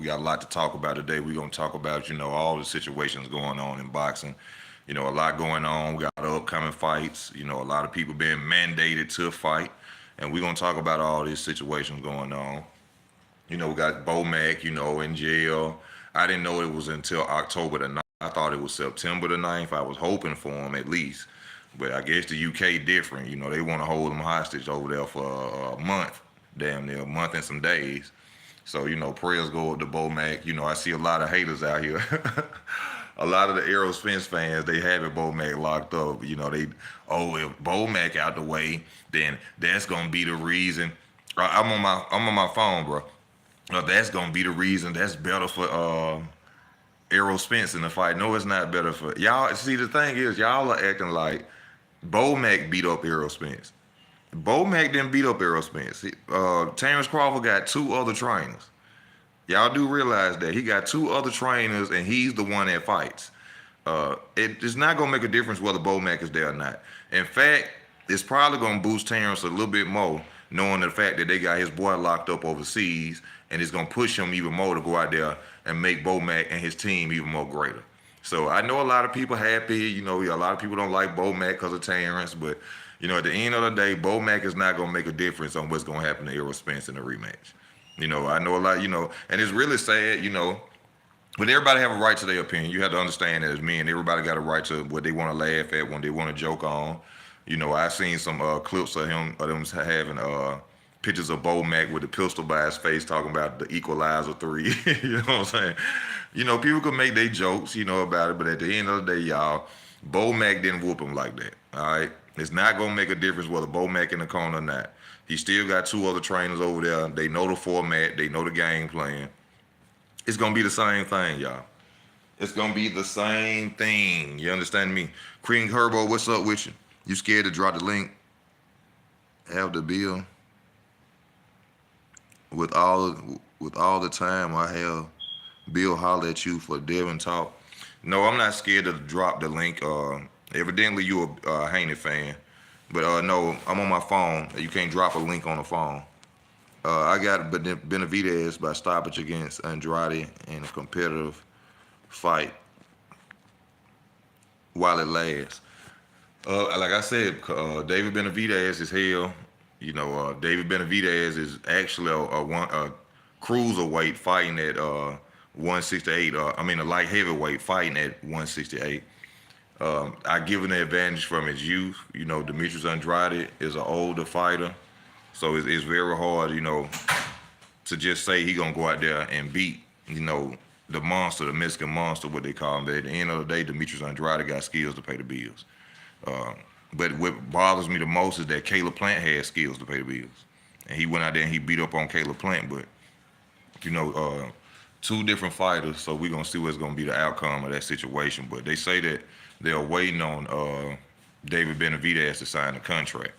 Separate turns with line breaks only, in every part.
We got a lot to talk about today. We're gonna talk about, all the situations going on in boxing. A lot going on. We got upcoming fights. A lot of people being mandated to fight, and we're gonna talk about all these situations going on. We got Bo Mack, in jail. I didn't know it was until October the 9th. I thought it was September the 9th. I was hoping for him at least. But I guess the UK different. They want to hold him hostage over there for a month, damn near a month and some days. So, prayers go up to Bo Mack. I see a lot of haters out here. A lot of the Spence fans, they having Bo Mack locked up. If Bo Mack out the way, then that's gonna be the reason. I'm on my phone, bro. That's gonna be the reason. That's better for Spence in the fight. No, it's not better for y'all. See, the thing is, y'all are acting like Bo Mack beat up Spence. Bo Mack didn't beat up Spence. Terrence Crawford got two other trainers. Y'all do realize that he got two other trainers, and he's the one that fights. It's not gonna make a difference whether Bo Mack is there or not. In fact, it's probably gonna boost Terrence a little bit more, knowing the fact that they got his boy locked up overseas, and it's gonna push him even more to go out there and make Bo Mack and his team even more greater. So I know a lot of people happy. A lot of people don't like Bo Mack because of Terrence, but at the end of the day, Bo Mack is not gonna make a difference on what's gonna happen to Errol Spence in the rematch. I know a lot. And it's really sad. But everybody have a right to their opinion. You have to understand that as men, everybody got a right to what they want to laugh at, when they want to joke on. I've seen some clips of them having pictures of Bo Mack with the pistol by his face, talking about the Equalizer 3. You know what I'm saying? People can make their jokes, about it, but at the end of the day, y'all, Bo Mack didn't whoop him like that. All right, it's not gonna make a difference whether Bo Mack in the corner or not. He still got two other trainers over there. They know the format. They know the game plan. It's gonna be the same thing, y'all. It's gonna be the same thing. You understand me? Cream Herbo, what's up with you? You scared to drop the link? Have the bill with all the time I have. Bill holler at you for Devin talk. No, I'm not scared to drop the link. Evidently you a Haney fan, but no, I'm on my phone. You can't drop a link on the phone. I got Benavidez by stoppage against Andrade in a competitive fight while it lasts. Like I said, David Benavidez is hell. David Benavidez is actually a cruiserweight fighting at 168. A light heavyweight fighting at 168. I give him the advantage from his youth. Demetrius Andrade is an older fighter, so it's very hard, to just say he gonna go out there and beat, the monster, the Mexican monster, what they call him. But at the end of the day, Demetrius Andrade got skills to pay the bills. But what bothers me the most is that Caleb Plant had skills to pay the bills, and he went out there and he beat up on Caleb Plant. But two different fighters, so we're gonna see what's gonna be the outcome of that situation. But they say that they're waiting on David Benavidez to sign the contract.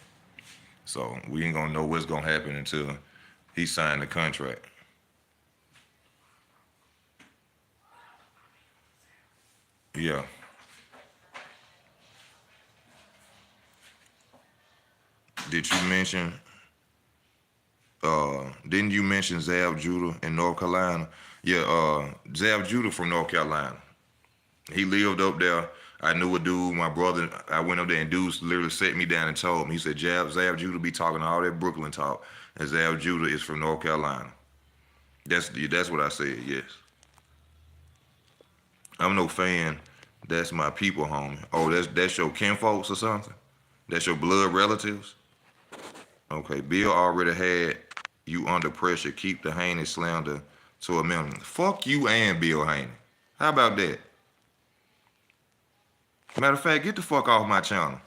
So we ain't gonna know what's gonna happen until he signed the contract. Yeah. Did you mention? Didn't you mention Zab Judah in North Carolina? Yeah. Zab Judah from North Carolina. He lived up there. I knew a dude, my brother. I went up there and dudes literally sat me down and told me. He said, Zab Judah be talking all that Brooklyn talk, and Zab Judah is from North Carolina. That's what I said. Yes. I'm no fan. That's my people, homie. Oh, that's your kinfolks or something? That's your blood relatives? Okay, Bill already had you under pressure. Keep the Haney slander to a minimum. Fuck you and Bill Haney. How about that? Matter of fact, get the fuck off my channel.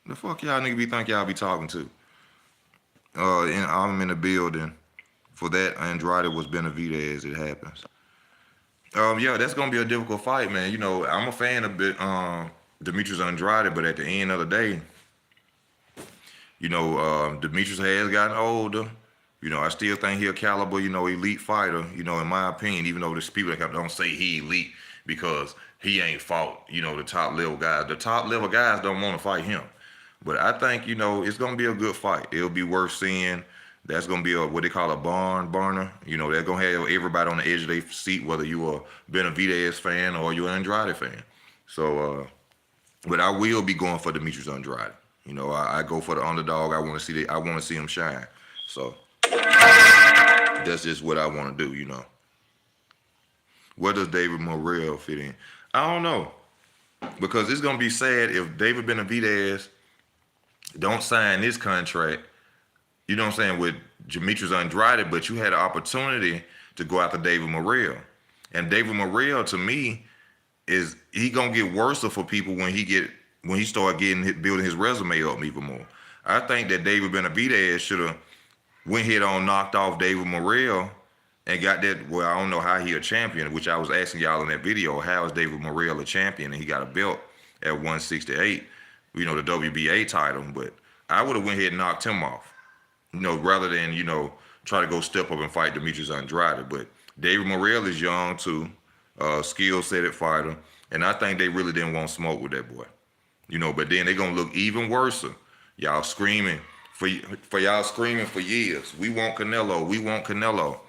The fuck y'all nigga think y'all be talking to? And I'm in the building. For that, Andrade was Benavidez. It happens. Yeah, that's gonna be a difficult fight, man. I'm a fan of Demetrius Andrade, but at the end of the day, Demetrius has gotten older. I still think he a caliber, elite fighter, in my opinion, even though there's people that don't say he elite because he ain't fought, the top level guys. The top level guys don't want to fight him. But I think, it's going to be a good fight. It'll be worth seeing. That's gonna be what they call a barn burner. You know, they're gonna have everybody on the edge of their seat, whether you are Benavidez fan or you're an Andrade fan. So, but I will be going for Demetrius Andrade. You know, I go for the underdog. I want to see I want to see him shine. So that's just what I want to do. You know, where does David Morrell fit in? I don't know, because it's gonna be sad if David Benavidez don't sign this contract. You know what I'm saying, with Demetrius Andrade, but you had an opportunity to go after David Morrell. And David Morrell, to me, he gonna get worse for people when he start building his resume up even more. I think that David Benavidez should have went head on, knocked off David Morrell, and got that. Well, I don't know how he a champion, which I was asking y'all in that video. How is David Morrell a champion? And he got a belt at 168, you know, the WBA title. But I would have went ahead and knocked him off, you know, rather than, you know, try to go step up and fight Demetrius Andrade. But David Morrell is young too, skill set at fighter, and I think they really didn't want smoke with that boy, you know. But then they're gonna look even worse. Y'all screaming for y'all screaming for years. We want Canelo. We want Canelo.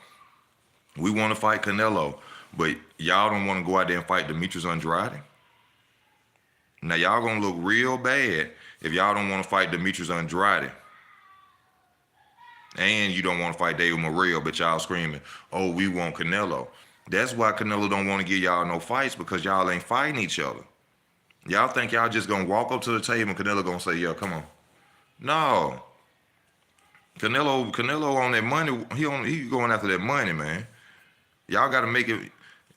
We want to fight Canelo. But y'all don't want to go out there and fight Demetrius Andrade. Now y'all gonna look real bad if y'all don't want to fight Demetrius Andrade. And you don't want to fight David Morrell, but y'all screaming, oh, we want Canelo. That's why Canelo don't want to give y'all no fights, because y'all ain't fighting each other. Y'all think y'all just gonna walk up to the table and Canelo gonna say, yeah, come on. No. Canelo on that money, he going after that money, man. Y'all gotta make it.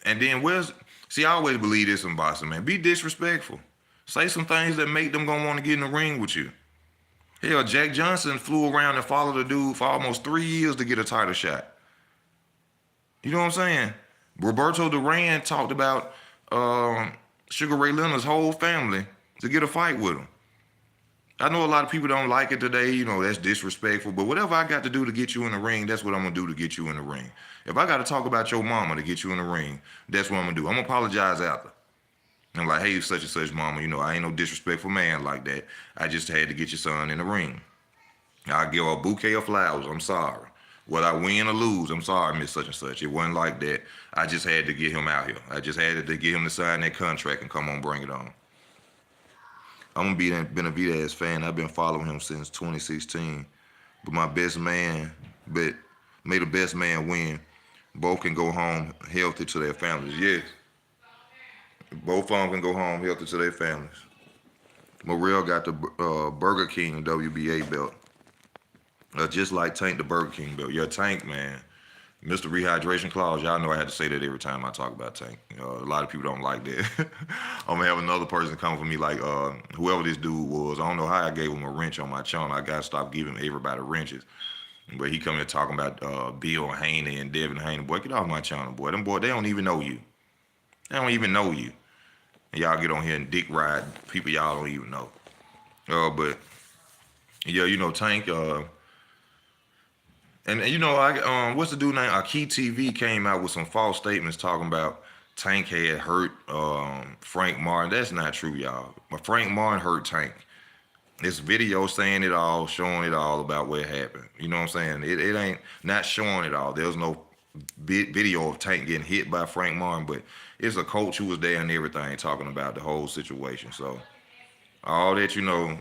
And then I always believe this in boxing, man. Be disrespectful. Say some things that make them gonna want to get in the ring with you. Hell, Jack Johnson flew around and followed the dude for almost 3 years to get a title shot. You know what I'm saying? Roberto Duran talked about Sugar Ray Leonard's whole family to get a fight with him. I know a lot of people don't like it today. You know, that's disrespectful. But whatever I got to do to get you in the ring, that's what I'm going to do to get you in the ring. If I got to talk about your mama to get you in the ring, that's what I'm going to do. I'm going to apologize after. I'm like, hey, such and such mama, you know, I ain't no disrespectful man like that. I just had to get your son in the ring. I'll give her a bouquet of flowers. I'm sorry. Whether I win or lose, I'm sorry, Miss Such and Such. It wasn't like that. I just had to get him out here. I just had to get him to sign that contract and come on, bring it on. I'm going to be a Benavidez fan. I've been following him since 2016. But may the best man win. Both can go home healthy to their families. Yes. Both of them can go home healthy to their families. Morrell got the Burger King WBA belt. Just like Tank the Burger King belt. Yeah, Tank, man. Mr. Rehydration Clause, y'all know I had to say that every time I talk about Tank. A lot of people don't like that. I'm going to have another person come for me like whoever this dude was. I don't know how I gave him a wrench on my channel. I got to stop giving everybody wrenches. But he come here talking about Bill Haney and Devin Haney. Boy, get off my channel, boy. Them boys, they don't even know you. They don't even know you. And y'all get on here and dick ride people y'all don't even know. But, yeah, you know, Tank... And you know, what's the dude name? Aki TV came out with some false statements talking about Tank had hurt Frank Martin. That's not true, y'all. But Frank Martin hurt Tank. This video saying it all, showing it all about what happened. You know what I'm saying? It ain't not showing it all. There's no video of Tank getting hit by Frank Martin, but it's a coach who was there and everything talking about the whole situation. So all that, you know,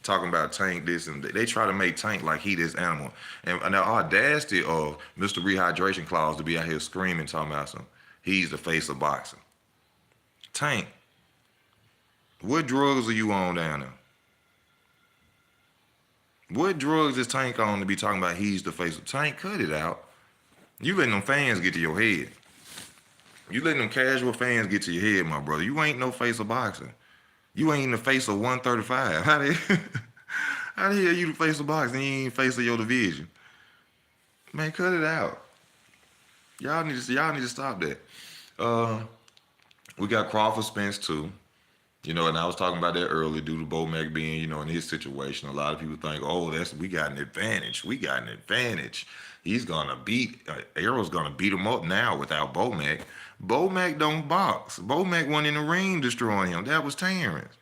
talking about Tank this and they try to make Tank like he this animal. And the audacity of Mr. Rehydration Clause to be out here screaming, talking about he's the face of boxing. Tank, what drugs are you on down there? What drugs is Tank on to be talking about he's the face of Tank? Cut it out. You letting them fans get to your head. You letting them casual fans get to your head, my brother. You ain't no face of boxing. You ain't in the face of 135. How the hell you the face of boxing? You ain't face of your division. Man, cut it out. Y'all need to stop that. We got Crawford Spence too. You know, and I was talking about that earlier due to Bomac being, you know, in his situation. A lot of people think, oh, we got an advantage. We got an advantage. He's gonna Arrow's gonna beat him up now without Bomac. Bomac don't box. Bomac went in the ring destroying him. That was Terrence.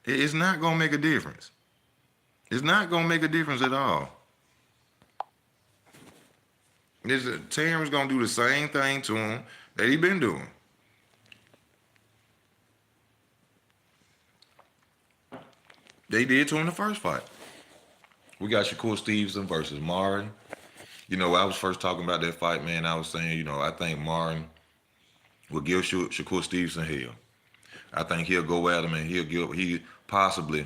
It's not gonna make a difference. It's not gonna make a difference at all. Terrence gonna do the same thing to him that he been doing. They did to him in the first fight. We got Shakur Stevenson versus Martin. I was first talking about that fight, man. I was saying, I think Martin will give Shakur Stevenson hell. I think he'll go at him and he possibly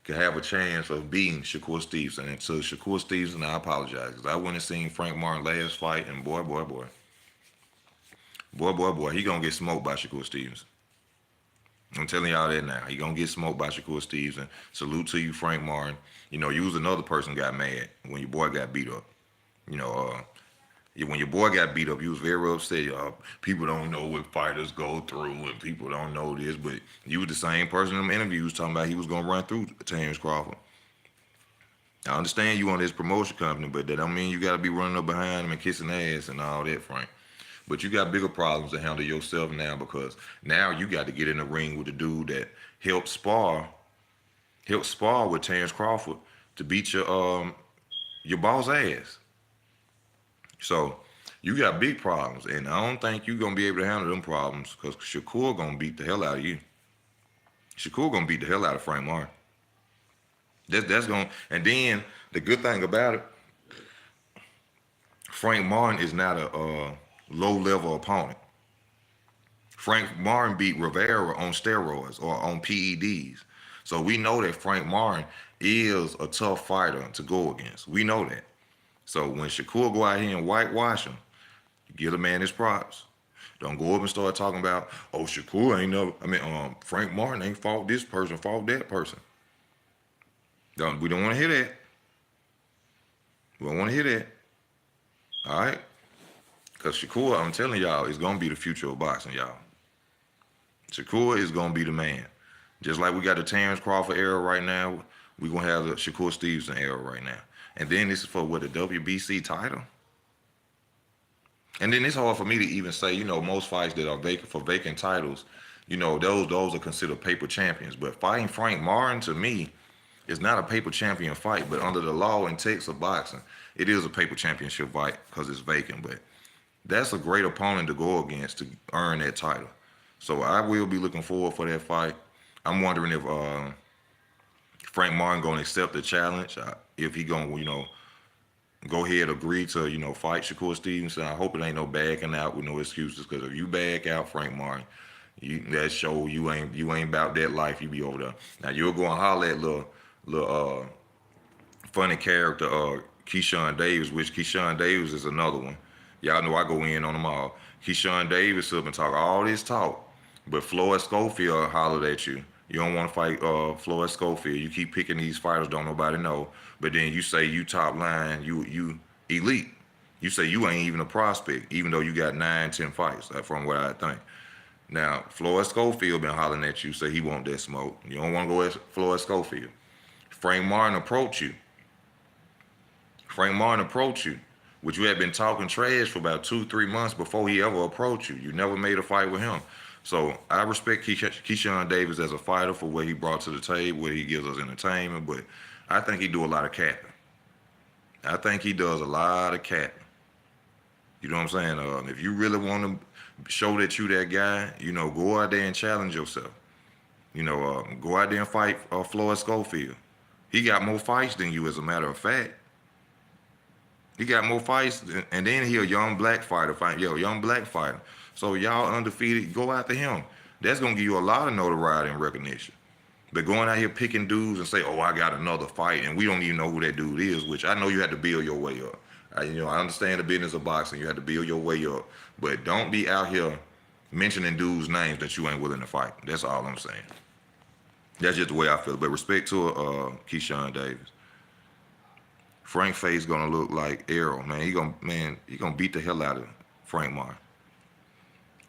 could have a chance of beating Shakur Stevenson. And to Shakur Stevenson, I apologize because I went and seen Frank Martin last fight, and boy, he gonna get smoked by Shakur Stevenson. I'm telling y'all that now. He gonna get smoked by Shakur Stevenson. Salute to you, Frank Martin. You was another person got mad when your boy got beat up. You know, when your boy got beat up, you was very upset. People don't know what fighters go through, and people don't know this. But you was the same person in them interviews talking about he was gonna run through Terrence Crawford. I understand you on this promotion company, but that don't mean you gotta be running up behind him and kissing ass and all that, Frank. But you got bigger problems to handle yourself now because now you got to get in the ring with the dude that helped spar with Terrence Crawford to beat your boss ass. So you got big problems, and I don't think you're gonna be able to handle them problems because Shakur gonna beat the hell out of you. Shakur gonna beat the hell out of Frank Martin. That's gonna, and then the good thing about it, Frank Martin is not a low level opponent. Frank Martin beat Rivera on steroids or on PEDs. So we know that Frank Martin is a tough fighter to go against. We know that. So when Shakur go out here and whitewash him, give the man his props. Don't go up and start talking about, oh, Shakur ain't never, Frank Martin ain't fought this person, fought that person. We don't want to hear that. We don't want to hear that. All right? Because Shakur, I'm telling y'all, is going to be the future of boxing, y'all. Shakur is going to be the man. Just like we got the Terrence Crawford era right now, we're going to have the Shakur Stevenson era right now. And then this is for, the WBC title? And then it's hard for me to even say, most fights that are vacant titles, those are considered paper champions. But fighting Frank Martin, to me, is not a paper champion fight. But under the law and text of boxing, it is a paper championship fight because it's vacant. But that's a great opponent to go against to earn that title. So I will be looking forward for that fight. I'm wondering if Frank Martin going to accept the challenge, if he going to, go ahead, agree to, fight Shakur Stevenson. I hope it ain't no backing out with no excuses, because if you back out, Frank Martin, that show you ain't about that life. You be over there. Now you'll go and holler at little funny character Keyshawn Davis, which Keyshawn Davis is another one. Y'all know I go in on them all. Keyshawn Davis up and talk all this talk, but Floyd Schofield hollered at you. You don't want to fight Floyd Schofield. You keep picking these fighters, don't nobody know. But then you say you top line, you elite. You say you ain't even a prospect, even though you got 9, 10 fights, from what I think. Now, Floyd Schofield been hollering at you, say he want that smoke. You don't want to go at Floyd Schofield. Frank Martin approach you. Which you had been talking trash for about 2-3 months before he ever approached you. You never made a fight with him. So I respect Keyshawn Davis as a fighter for what he brought to the table, what he gives us entertainment, but I think he do a lot of capping. I think he does a lot of capping. You know what I'm saying? If you really want to show that you that guy, go out there and challenge yourself. Go out there and fight Floyd Schofield. He got more fights than you, as a matter of fact. He got more fights, and then he a young black fighter. Young black fighter. So y'all undefeated, go after him. That's going to give you a lot of notoriety and recognition. But going out here picking dudes and say, oh, I got another fight, and we don't even know who that dude is, which I know you had to build your way up. I understand the business of boxing. You had to build your way up. But don't be out here mentioning dudes' names that you ain't willing to fight. That's all I'm saying. That's just the way I feel. But respect to Keyshawn Davis. Frank Face gonna look like Errol, man. He gonna beat the hell out of Frank Martin.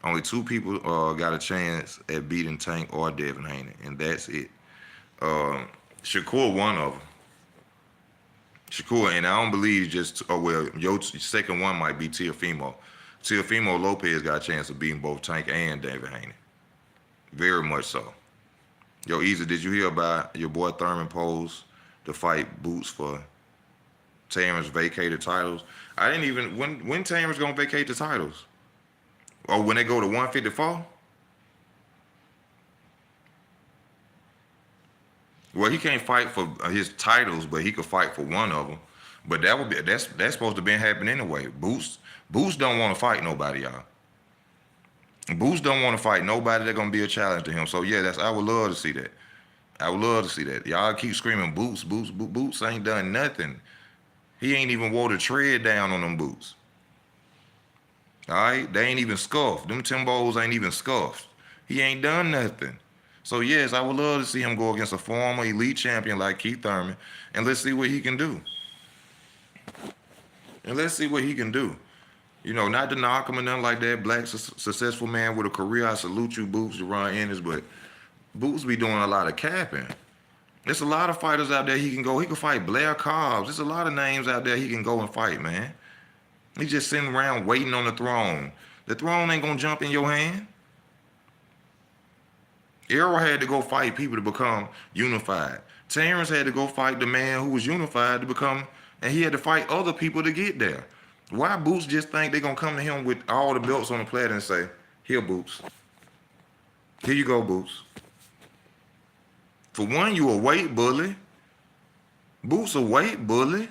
Only 2 people got a chance at beating Tank or Devin Haney, and that's it. Shakur, one of them. Shakur, and I don't believe your second one might be Teofimo. Teofimo Lopez got a chance of beating both Tank and Devin Haney. Very much so. Easy, did you hear about your boy Thurman posed to fight Boots for Terrence vacated titles. I didn't even when Terrence gonna vacate the titles? Or when they go to 154? Well, he can't fight for his titles, but he could fight for one of them. But that's supposed to been happening anyway. Boots don't want to fight nobody, y'all. Boots don't want to fight nobody that's gonna be a challenge to him. So yeah, I would love to see that. I would love to see that. Y'all keep screaming Boots ain't done nothing. He ain't even wore the tread down on them boots. All right, they ain't even scuffed. Them Timbos ain't even scuffed. He ain't done nothing. So yes, I would love to see him go against a former elite champion like Keith Thurman, and let's see what he can do. And let's see what he can do. You know, not to knock him or nothing like that. Black successful man with a career. I salute you, Boots, Jaron, Ennis, but Boots be doing a lot of capping. There's a lot of fighters out there he can go. He can fight Blair Cobbs. There's a lot of names out there he can go and fight, man. He's just sitting around waiting on the throne. The throne ain't gonna jump in your hand. Errol had to go fight people to become unified. Terrence had to go fight the man who was unified to become, and he had to fight other people to get there. Why Boots just think they're gonna come to him with all the belts on the platter and say, here, Boots. Here you go, Boots. For one, you a weight bully. Boots a weight bully.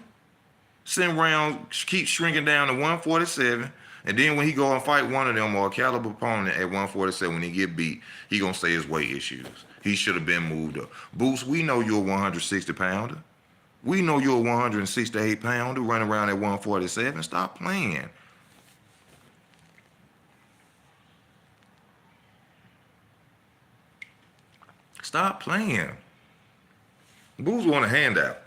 Sitting around, keep shrinking down to 147. And then when he go and fight one of them or a caliber opponent at 147, when he get beat, he gonna say his weight issues. He should have been moved up. Boots, we know you're a 160 pounder. We know you're a 168 pounder running around at 147. Stop playing. Stop playing. Boots want a handout.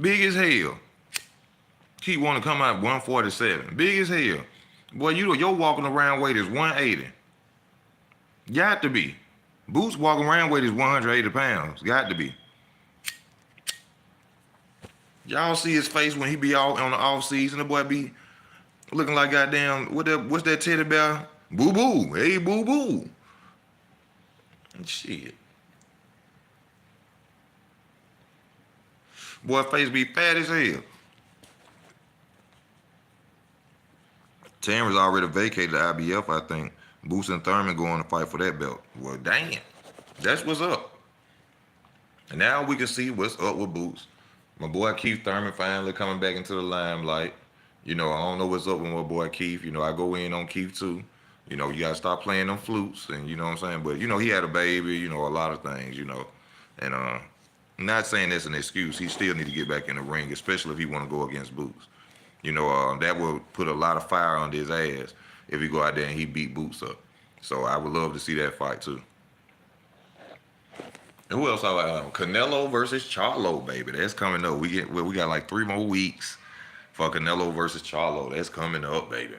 Big as hell. Keep wanting to come out 147. Big as hell. Boy, your walking around weight is 180. Got to be. Boots walking around weight is 180 pounds. Got to be. Y'all see his face when he be out on the off season. The boy be looking like goddamn, what's that teddy bear? Boo boo. Hey, boo boo. Shit. Boy, face be fat as hell. Terrence already vacated the IBF, I think. Boots and Thurman going to fight for that belt. Well, damn. That's what's up. And now we can see what's up with Boots. My boy Keith Thurman finally coming back into the limelight. You know, I don't know what's up with my boy Keith. You know, I go in on Keith too. You know, you got to stop playing them flutes, and you know what I'm saying? But, you know, he had a baby, you know, a lot of things, you know. And I'm not saying that's an excuse. He still need to get back in the ring, especially if he want to go against Boots. You know, that will put a lot of fire under his ass if he go out there and he beat Boots up. So I would love to see that fight too. And who else? Canelo versus Charlo, baby. That's coming up. We got like 3 more weeks for Canelo versus Charlo. That's coming up, baby.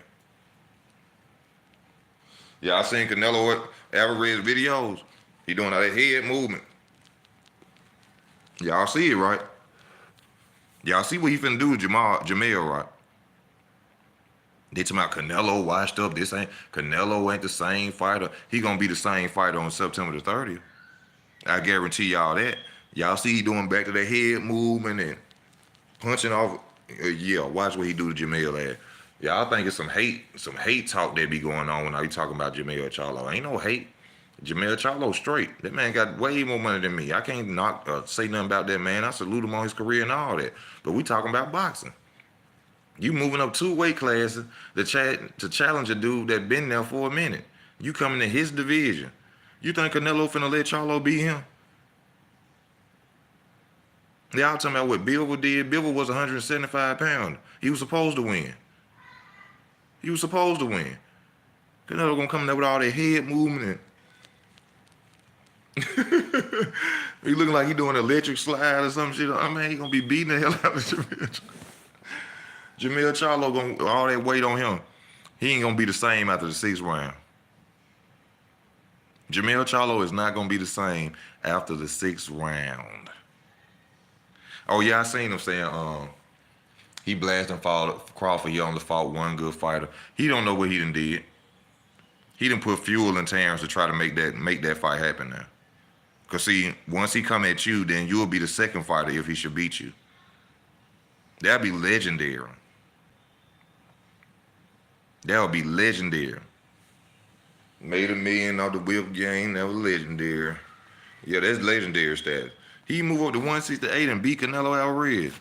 Yeah, I seen Canelo Alvarez videos. He doing all that head movement. Y'all see it, right? Y'all see what he finna do with Jamel, right? They talking about Canelo washed up. Canelo ain't the same fighter. He gonna be the same fighter on September the 30th. I guarantee y'all that. Y'all see he doing back to the head movement and punching off. Yeah, watch what he do to Jamel ass. Y'all think it's some hate talk that be going on when I be talking about Jamel Charlo. Ain't no hate. Jamel Charlo straight. That man got way more money than me. I can't say nothing about that man. I salute him on his career and all that. But we talking about boxing. You moving up 2 weight classes to challenge a dude that been there for a minute. You coming in his division. You think Canelo finna let Charlo beat him? Y'all talking about what Bivol did. Bivol was 175 pounds. He was supposed to win. Canelo gonna come there with all that head movement and he looking like he doing an electric slide or some shit. I mean, he gonna be beating the hell out of Jamel. Jamel Charlo gonna all that weight on him. He ain't gonna be the same after the 6th round. Jamel Charlo is not gonna be the same after the 6th round. Oh yeah, I seen him saying he blasted Crawford. He only fought one good fighter. He don't know what he done did. He done put fuel in Terrence to try to make that fight happen now. Cause see, once he come at you, then you'll be the second fighter if he should beat you. That'd be legendary. That would be legendary. Made $1 million off the whip game. That was legendary. Yeah, that's legendary status. He moved up to 168 and beat Canelo Alvarez.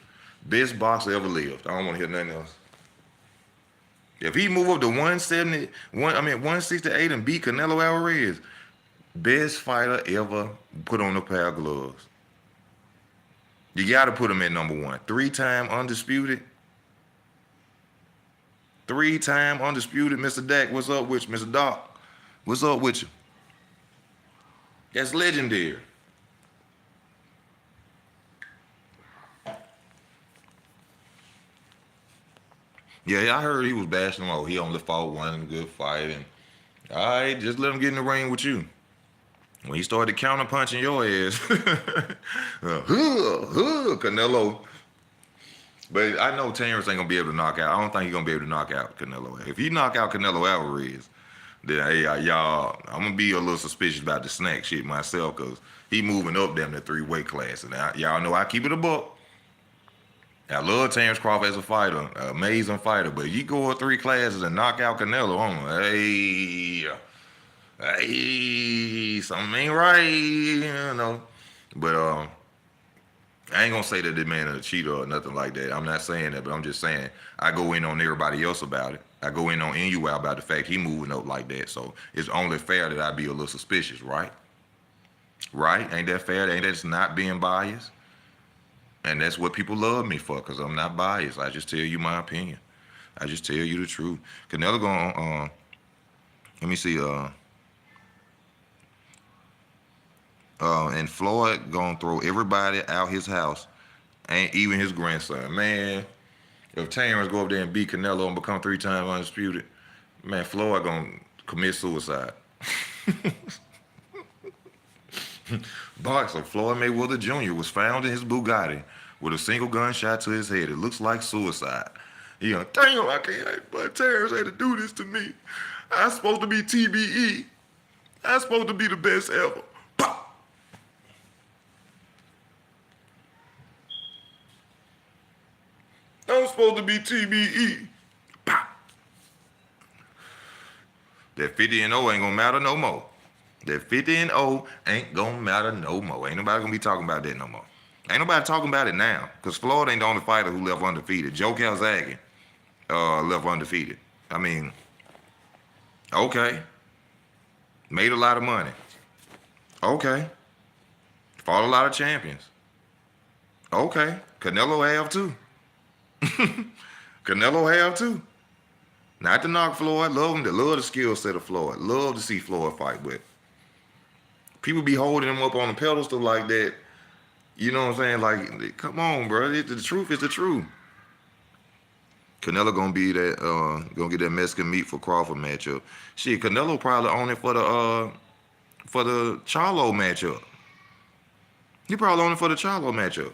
Best boxer ever lived. I don't want to hear nothing else. If he move up to 168 and beat Canelo Alvarez, best fighter ever put on a pair of gloves. You got to put him at number 1. 3-time undisputed. 3-time undisputed. Mr. Dak, what's up with you? Mr. Doc, what's up with you? That's legendary. Yeah, I heard he was bashing him. Oh, he only fought one good fight. And all right, just let him get in the ring with you. When he started counter punching your ass, Canelo. But I know Terrence ain't gonna be able to knock out. I don't think he's gonna be able to knock out Canelo. If he knock out Canelo Alvarez, then hey, y'all, I'm gonna be a little suspicious about the snack shit myself, cause he moving up them to 3 weight classes. And y'all know I keep it a buck. I love Terrence Crawford as a fighter, amazing fighter. But you go up 3 classes and knock out Canelo, hey, something ain't right, you know. But I ain't gonna say that this man is a cheater or nothing like that. I'm not saying that, but I'm just saying I go in on everybody else about it. I go in on NUL about the fact he moving up like that. So it's only fair that I be a little suspicious, right? Right? Ain't that fair? Ain't that just not being biased? And that's what people love me for, because I'm not biased. I just tell you my opinion. I just tell you the truth. Canelo going, let me see, and Floyd gonna throw everybody out his house, ain't even his grandson. Man, if Terrence go up there and beat Canelo and become 3-time undisputed, man, Floyd gonna commit suicide. Boxer Floyd Mayweather Jr. was found in his Bugatti with a single gunshot to his head. It looks like suicide. He damn, I can't, but Terrence had to do this to me. I'm supposed to be TBE. I'm supposed to be the best ever. Pop. I'm supposed to be TBE. Pop. That 50-0 ain't gonna matter no more. That 50-0 ain't gonna matter no more. Ain't nobody gonna be talking about that no more. Ain't nobody talking about it now, because Floyd ain't the only fighter who left undefeated. Joe Calzaghe left undefeated. I mean, okay. Made a lot of money. Okay. Fought a lot of champions. Okay. Canelo have too. Canelo have too. Not to knock Floyd. Love him. Love the skill set of Floyd. Love to see Floyd fight, but people be holding him up on a pedestal like that. You know what I'm saying? Like, come on, bro. The truth is the truth. Canelo gonna be that, gonna get that Mexican meat for Crawford matchup. Shit, Canelo probably on it for the Charlo matchup. He probably on it for the Charlo matchup.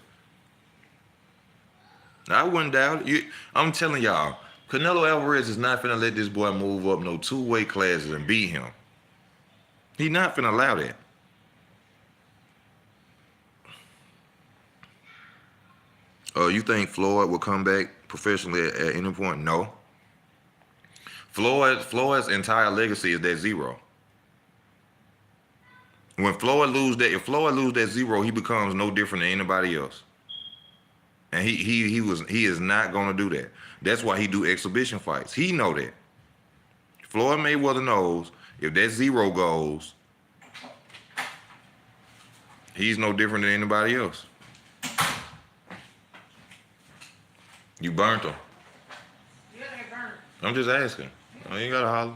I wouldn't doubt it. I'm telling y'all, Canelo Alvarez is not finna let this boy move up no 2 weight classes and beat him. He not finna allow that. You think Floyd will come back professionally at any point? No. Floyd's entire legacy is that 0. When Floyd lose that, if Floyd lose that 0, he becomes no different than anybody else. And he is not gonna do that. That's why he do exhibition fights. He know that. Floyd Mayweather knows if that 0 goes, he's no different than anybody else. You burnt him.
Yeah, they burnt.
I'm just asking. You ain't gotta holler.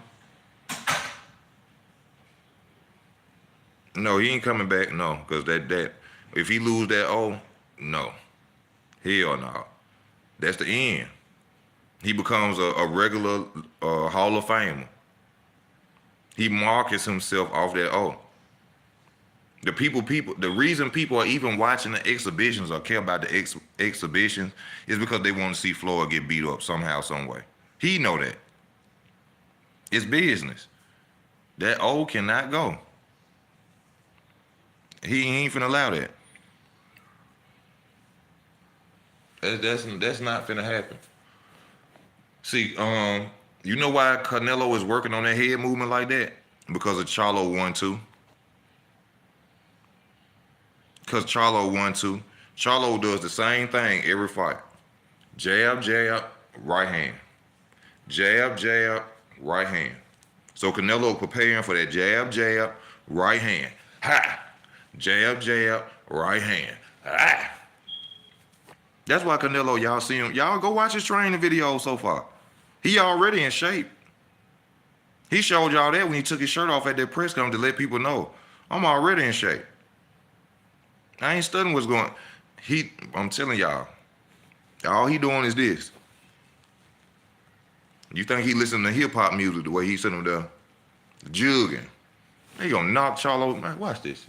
No, he ain't coming back. No, because that if he lose that no. Hell no. That's the end. He becomes a regular Hall of Famer. He markets himself off that The reason people are even watching the exhibitions or care about the exhibitions is because they want to see Floyd get beat up somehow, some way. He know that. It's business. That cannot go. He ain't finna allow that. That's not finna happen. See, you know why Canelo is working on that head movement like that? Because of Charlo 1-2. Because Charlo 1-2. Charlo does the same thing every fight. Jab, jab, right hand. Jab, jab, right hand. So Canelo preparing for that jab, jab, right hand. Ha! Jab, jab, right hand. Ha! That's why Canelo, y'all see him. Y'all go watch his training videos so far. He already in shape. He showed y'all that when he took his shirt off at that press conference to let people know, I'm already in shape. I ain't studying what's going. I'm telling y'all, all he doing is this. You think he listening to hip hop music the way he sitting there jugging? He gonna knock Charlo. Man, watch this.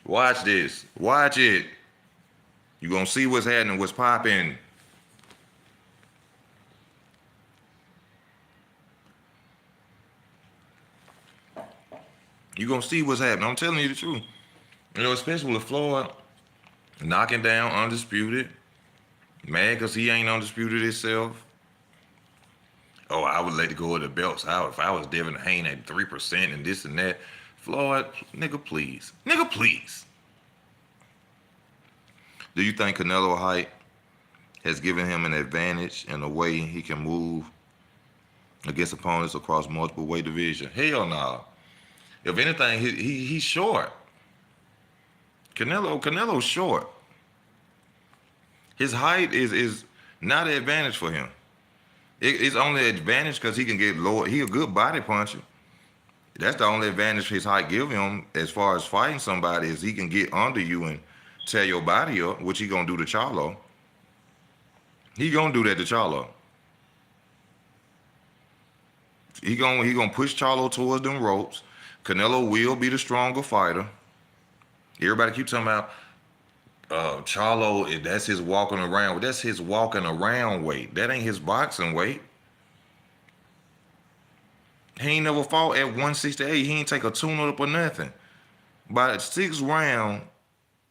Watch this. Watch it. You gonna see what's happening, what's popping. You gonna see what's happening. I'm telling you the truth. You know, especially with Floyd knocking down Undisputed. Mad because he ain't undisputed himself. Oh, I would let go of the belts. If I was Devin Haney at 3% and this and that. Floyd, nigga, please. Nigga, please. Do you think Canelo height has given him an advantage in the way he can move against opponents across multiple weight divisions? Hell no. If anything, he's short. Canelo's short. His height is not an advantage for him. It's only an advantage because he can get lower. He a good body puncher. That's the only advantage his height give him as far as fighting somebody is he can get under you and tear your body up, which he gonna do to Charlo. He gonna do that to Charlo. He gonna push Charlo towards them ropes. Canelo will be the stronger fighter. Everybody keep talking about Charlo, that's his walking around. That's his walking around weight. That ain't his boxing weight. He ain't never fought at 168. He ain't take a tune-up or nothing. By the 6th round,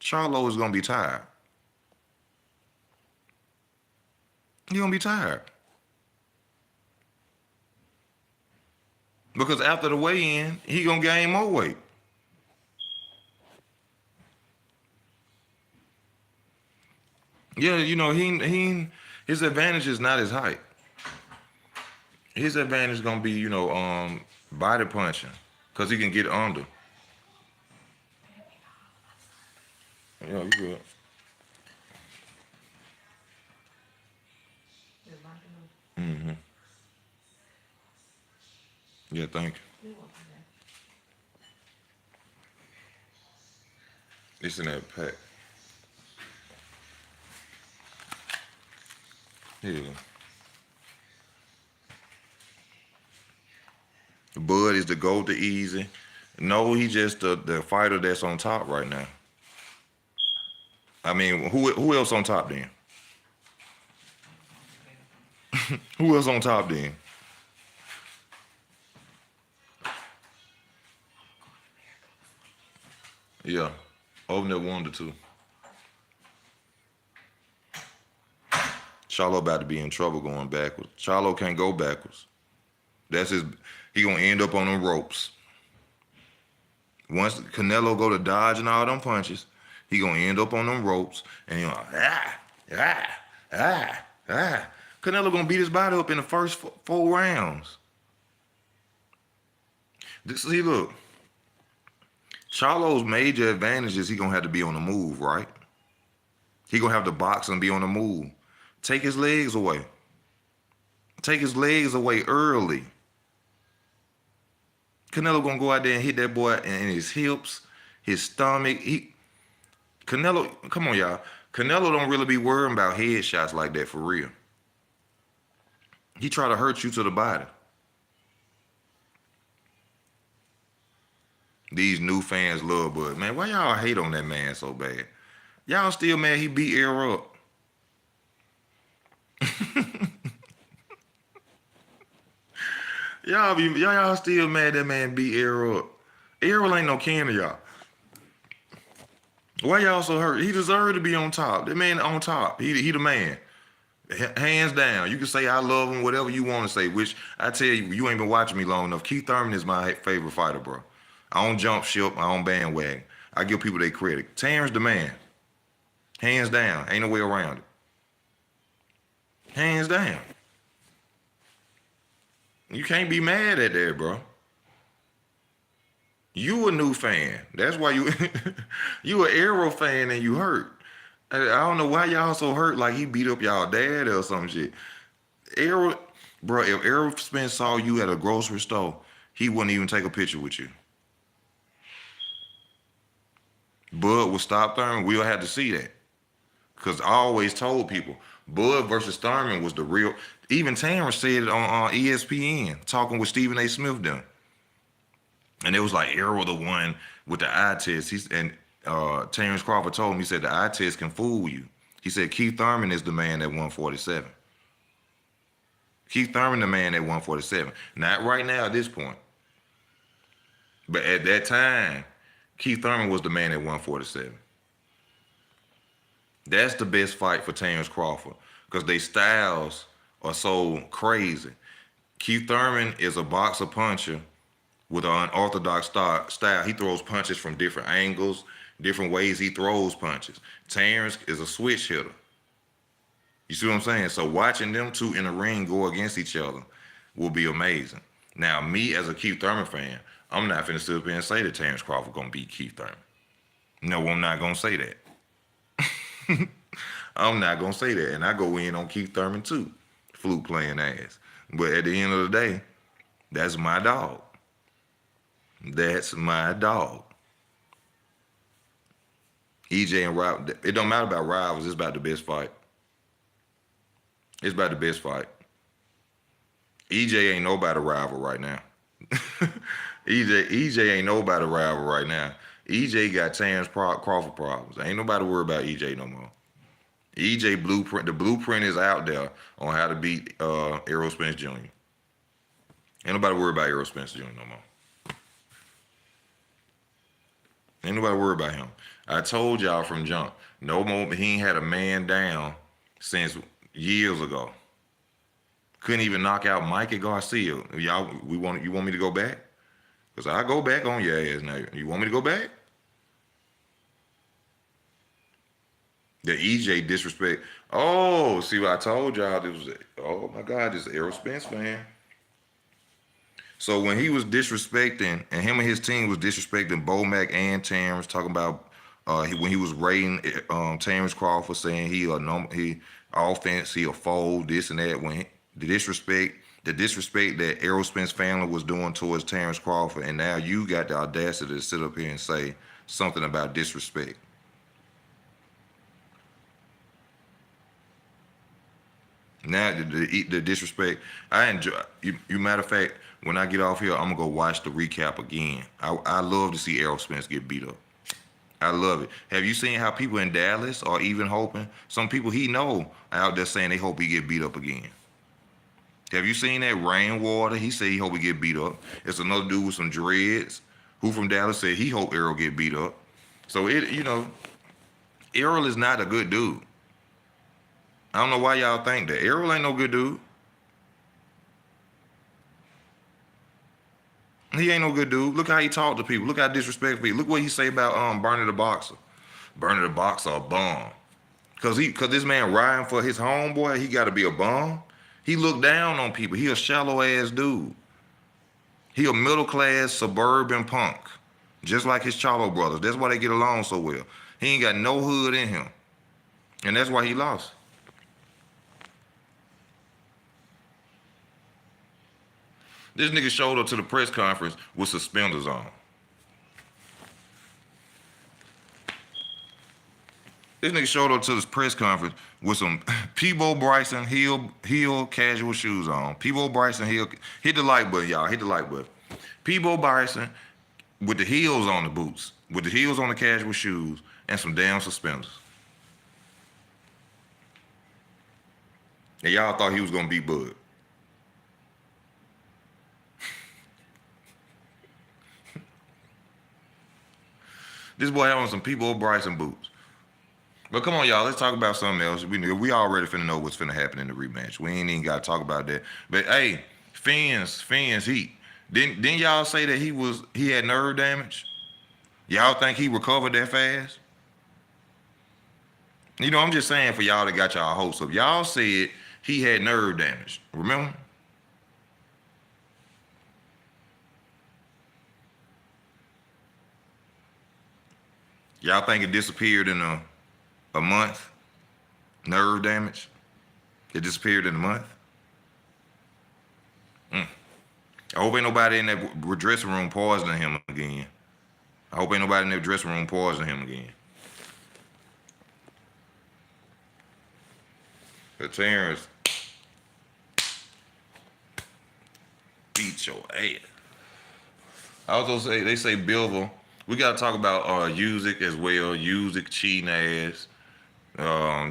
Charlo is gonna be tired. He gonna be tired. Because after the weigh-in, he gonna gain more weight. Yeah, you know, his advantage is not his height. His advantage is gonna be, you know, body punching, cause he can get under. Yeah, you good. Mm-hmm. Yeah, thank you. It's in that pack. Yeah. Bud is the goat to easy. No, he just the fighter that's on top right now. I mean, who else on top then? Who else on top then? Yeah, over there 1-2. Charlo about to be in trouble going backwards. Charlo can't go backwards. He gonna end up on them ropes. Once Canelo go to dodge and all them punches, he gonna end up on them ropes and he gonna Canelo gonna beat his body up in the first 4 rounds. See, look. Charlo's major advantage is he gonna have to be on the move, right? He gonna have to box and be on the move. Take his legs away. Take his legs away early. Canelo gonna go out there and hit that boy in his hips, his stomach. Canelo, come on, y'all. Canelo don't really be worrying about headshots like that for real. He try to hurt you to the body. These new fans love Bud. Man, why y'all hate on that man so bad? Y'all still mad he beat Air up. Y'all still mad that man beat Air up. Errol ain't no kin of y'all. Why y'all so hurt? He deserved to be on top. That man on top. He the man. Hands down. You can say I love him, whatever you want to say, which I tell you, you ain't been watching me long enough. Keith Thurman is my favorite fighter, bro. I don't jump ship. I don't bandwagon. I give people their credit. Terrence the man. Hands down. Ain't no way around it. Hands down. You can't be mad at that, bro. You a new fan. That's why you you an Arrow fan and you hurt. I don't know why y'all so hurt like he beat up y'all dad or some shit. Arrow, bro, if Errol Spence saw you at a grocery store, he wouldn't even take a picture with you. Bud would stop Thurman. We'll have to see that. Because I always told people, Bud versus Thurman was the real. Even Terrence said it on ESPN, talking with Stephen A. Smith then. And it was like Errol the one with the eye test. Terrence Crawford told him, he said, the eye test can fool you. He said, Keith Thurman is the man at 147. Keith Thurman the man at 147. Not right now at this point. But at that time, Keith Thurman was the man at 147. That's the best fight for Terrence Crawford because their styles are so crazy. Keith Thurman is a boxer puncher with an unorthodox style. He throws punches from different angles, different ways he throws punches. Terrence is a switch hitter. You see what I'm saying? So watching them two in the ring go against each other will be amazing. Now, me as a Keith Thurman fan, I'm not finna sit up here and say that Terrence Crawford gonna beat Keith Thurman. No, I'm not gonna say that. I'm not gonna say that. And I go in on Keith Thurman too. Flute playing ass. But at the end of the day, that's my dog. That's my dog. EJ and Rob, it don't matter about rivals, it's about the best fight. It's about the best fight. EJ ain't nobody rival right now. EJ ain't nobody rival right now. EJ got Terrence Crawford problems. Ain't nobody worried about EJ no more. EJ blueprint, the blueprint is out there on how to beat Errol Spence Jr. Ain't nobody worried about Errol Spence Jr. no more. Ain't nobody worried about him. I told y'all from jump, no more. He ain't had a man down since years ago. Couldn't even knock out Mikey Garcia. Y'all, you want me to go back? Because I go back on your ass now. You want me to go back? The EJ disrespect. Oh, see what I told y'all? This was, oh my God, this is an Errol Spence fan. So when he was disrespecting, and him and his team was disrespecting Bomac and Terrence, talking about when he was rating Terrence Crawford, saying he offense, he a fold, this and that. When the disrespect that Errol Spence family was doing towards Terrence Crawford, and now you got the audacity to sit up here and say something about disrespect. Now the disrespect, I enjoy. You matter of fact, when I get off here, I'm gonna go watch the recap again. I love to see Errol Spence get beat up. I love it. Have you seen how people in Dallas are even hoping? Some people he know out there saying they hope he get beat up again. Have you seen that Rainwater? He said he hope he get beat up. It's another dude with some dreads who from Dallas said he hope Errol get beat up. So Errol is not a good dude. I don't know why y'all think that. Errol ain't no good dude. He ain't no good dude. Look how he talk to people. Look how disrespectful he. Look what he say about Bernie the Boxer. Bernie the Boxer a bum. Cause this man riding for his homeboy, he gotta be a bum. He look down on people. He a shallow ass dude. He a middle class suburban punk. Just like his Charlo brothers. That's why they get along so well. He ain't got no hood in him. And that's why he lost. This nigga showed up to the press conference with suspenders on. This nigga showed up to this press conference with some Peebo Bryson heel casual shoes on. Peebo Bryson heel, hit the like button, y'all, hit the like button. Peebo Bryson with the heels on the boots, with the heels on the casual shoes, and some damn suspenders. And y'all thought he was gonna beat Bud. This boy having some people Bryson boots. But come on, y'all. Let's talk about something else. We already finna know what's finna happen in the rematch. We ain't even got to talk about that. But hey, Finn's Heat. Didn't y'all say that he had nerve damage? Y'all think he recovered that fast? You know, I'm just saying for y'all that got y'all hopes up. Y'all said he had nerve damage. Remember? Y'all think it disappeared in a month? Nerve damage? It disappeared in a month? I hope ain't nobody in that dressing room poisoning him again. I hope ain't nobody in that dressing room poisoning him again. But Terrence beat your ass. I was gonna say they say Bivol. We gotta talk about Usyk as well. Usyk cheating ass.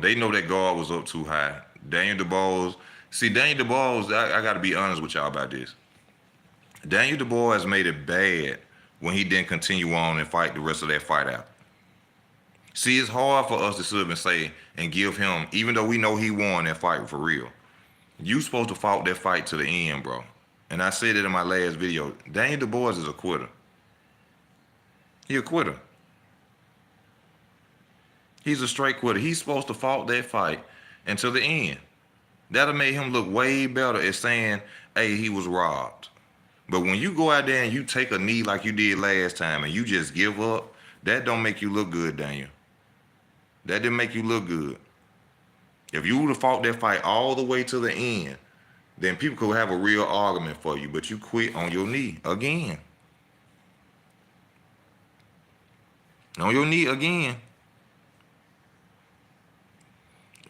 They know that guard was up too high. Daniel Dubois. See, Daniel Dubois, I gotta be honest with y'all about this. Daniel Dubois made it bad when he didn't continue on and fight the rest of that fight out. See, it's hard for us to sit up and say and give him, even though we know he won that fight for real. You supposed to fight that fight to the end, bro. And I said it in my last video. Daniel Dubois is a quitter. He a quitter. He's a straight quitter. He's supposed to fight that fight until the end. That'll make him look way better at saying, hey, he was robbed. But when you go out there and you take a knee like you did last time and you just give up, that don't make you look good, Daniel. That didn't make you look good. If you would have fought that fight all the way to the end, then people could have a real argument for you, but you quit on your knee again. On your knee again.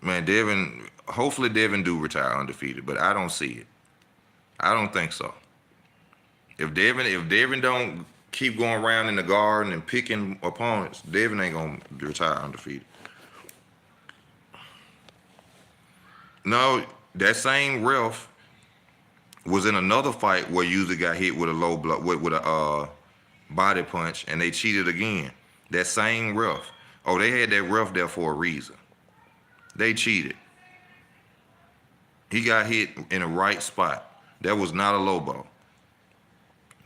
Man, hopefully Devin do retire undefeated, but I don't see it. I don't think so. If Devin don't keep going around in the garden and picking opponents, Devin ain't gonna retire undefeated. No, that same ref was in another fight where Usyk got hit with a low blow with a body punch, and they cheated again. That same ref. Oh, they had that ref there for a reason. They cheated. He got hit in the right spot. That was not a low blow.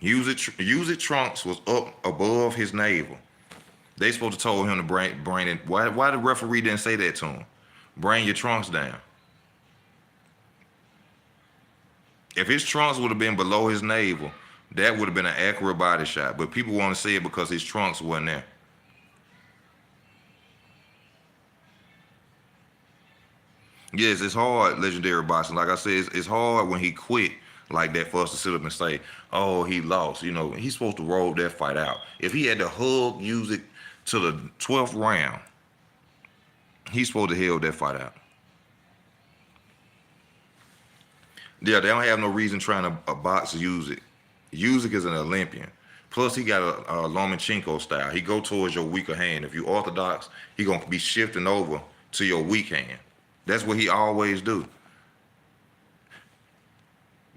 Usyk trunks was up above his navel. They supposed to told him to bring it. Why the referee didn't say that to him? Bring your trunks down. If his trunks would have been below his navel, that would have been an accurate body shot. But people want to say it because his trunks wasn't there. Yes, it's hard, legendary boxing. Like I said, it's hard when he quit like that for us to sit up and say, oh, he lost. You know, he's supposed to roll that fight out. If he had to hug Usyk to the 12th round, he's supposed to held that fight out. Yeah, they don't have no reason trying to box Usyk. Usyk is an Olympian. Plus, he got a Lomachenko style. He go towards your weaker hand. If you orthodox, he gonna be shifting over to your weak hand. That's what he always do.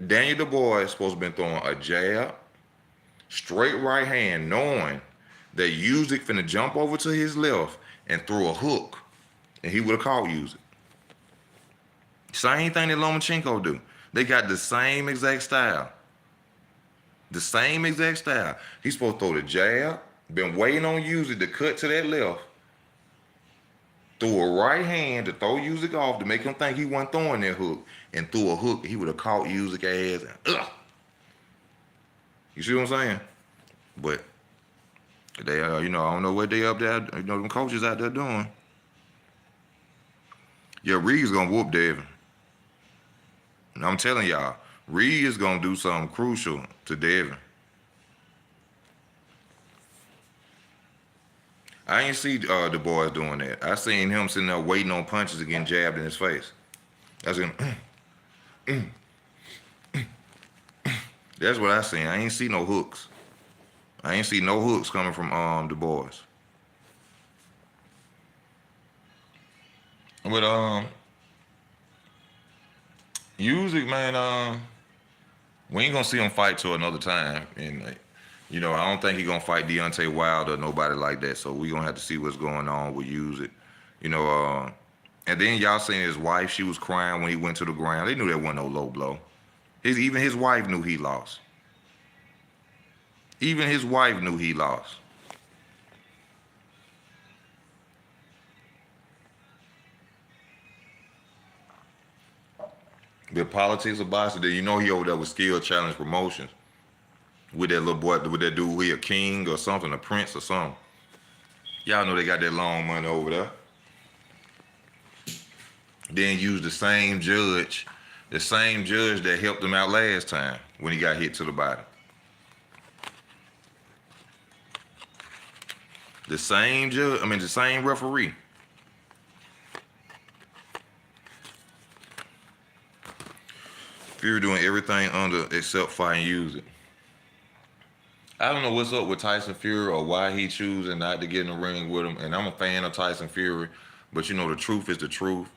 Daniel Dubois is supposed to be throwing a jab, straight right hand, knowing that Usyk finna jump over to his left and throw a hook, and he would have caught Usyk. Same thing that Lomachenko do. They got the same exact style. The same exact style. He's supposed to throw the jab, been waiting on Usyk to cut to that left, threw a right hand to throw Usyk off to make him think he wasn't throwing that hook, and threw a hook, he would have caught Usyk ass. And, you see what I'm saying? But they, I don't know what they up there, them coaches out there doing. Yeah, Reed's gonna whoop Devin. And I'm telling y'all, Reed is gonna do something crucial to Devin. I ain't see the boys doing that. I seen him sitting there waiting on punches and getting jabbed in his face. That's him. That's what I seen. I ain't see no hooks. I ain't see no hooks coming from the boys. But Usyk, man, we ain't gonna see him fight till another time, and I don't think he's gonna fight Deontay Wilder or nobody like that. So we gonna have to see what's going on with Usyk. You know, and then y'all seen his wife. She was crying when he went to the ground. They knew that wasn't no low blow. Even his wife knew he lost. Even his wife knew he lost. The politics of boxing, then he over there with Skill Challenge Promotions with that little boy, with that dude, he a king or something, a prince or something. Y'all know they got that long money over there. Then use the same judge that helped him out last time when he got hit to the body. The same the same referee. Fury doing everything under except fighting Usyk. I don't know what's up with Tyson Fury or why he choosing not to get in the ring with him. And I'm a fan of Tyson Fury, but the truth is the truth.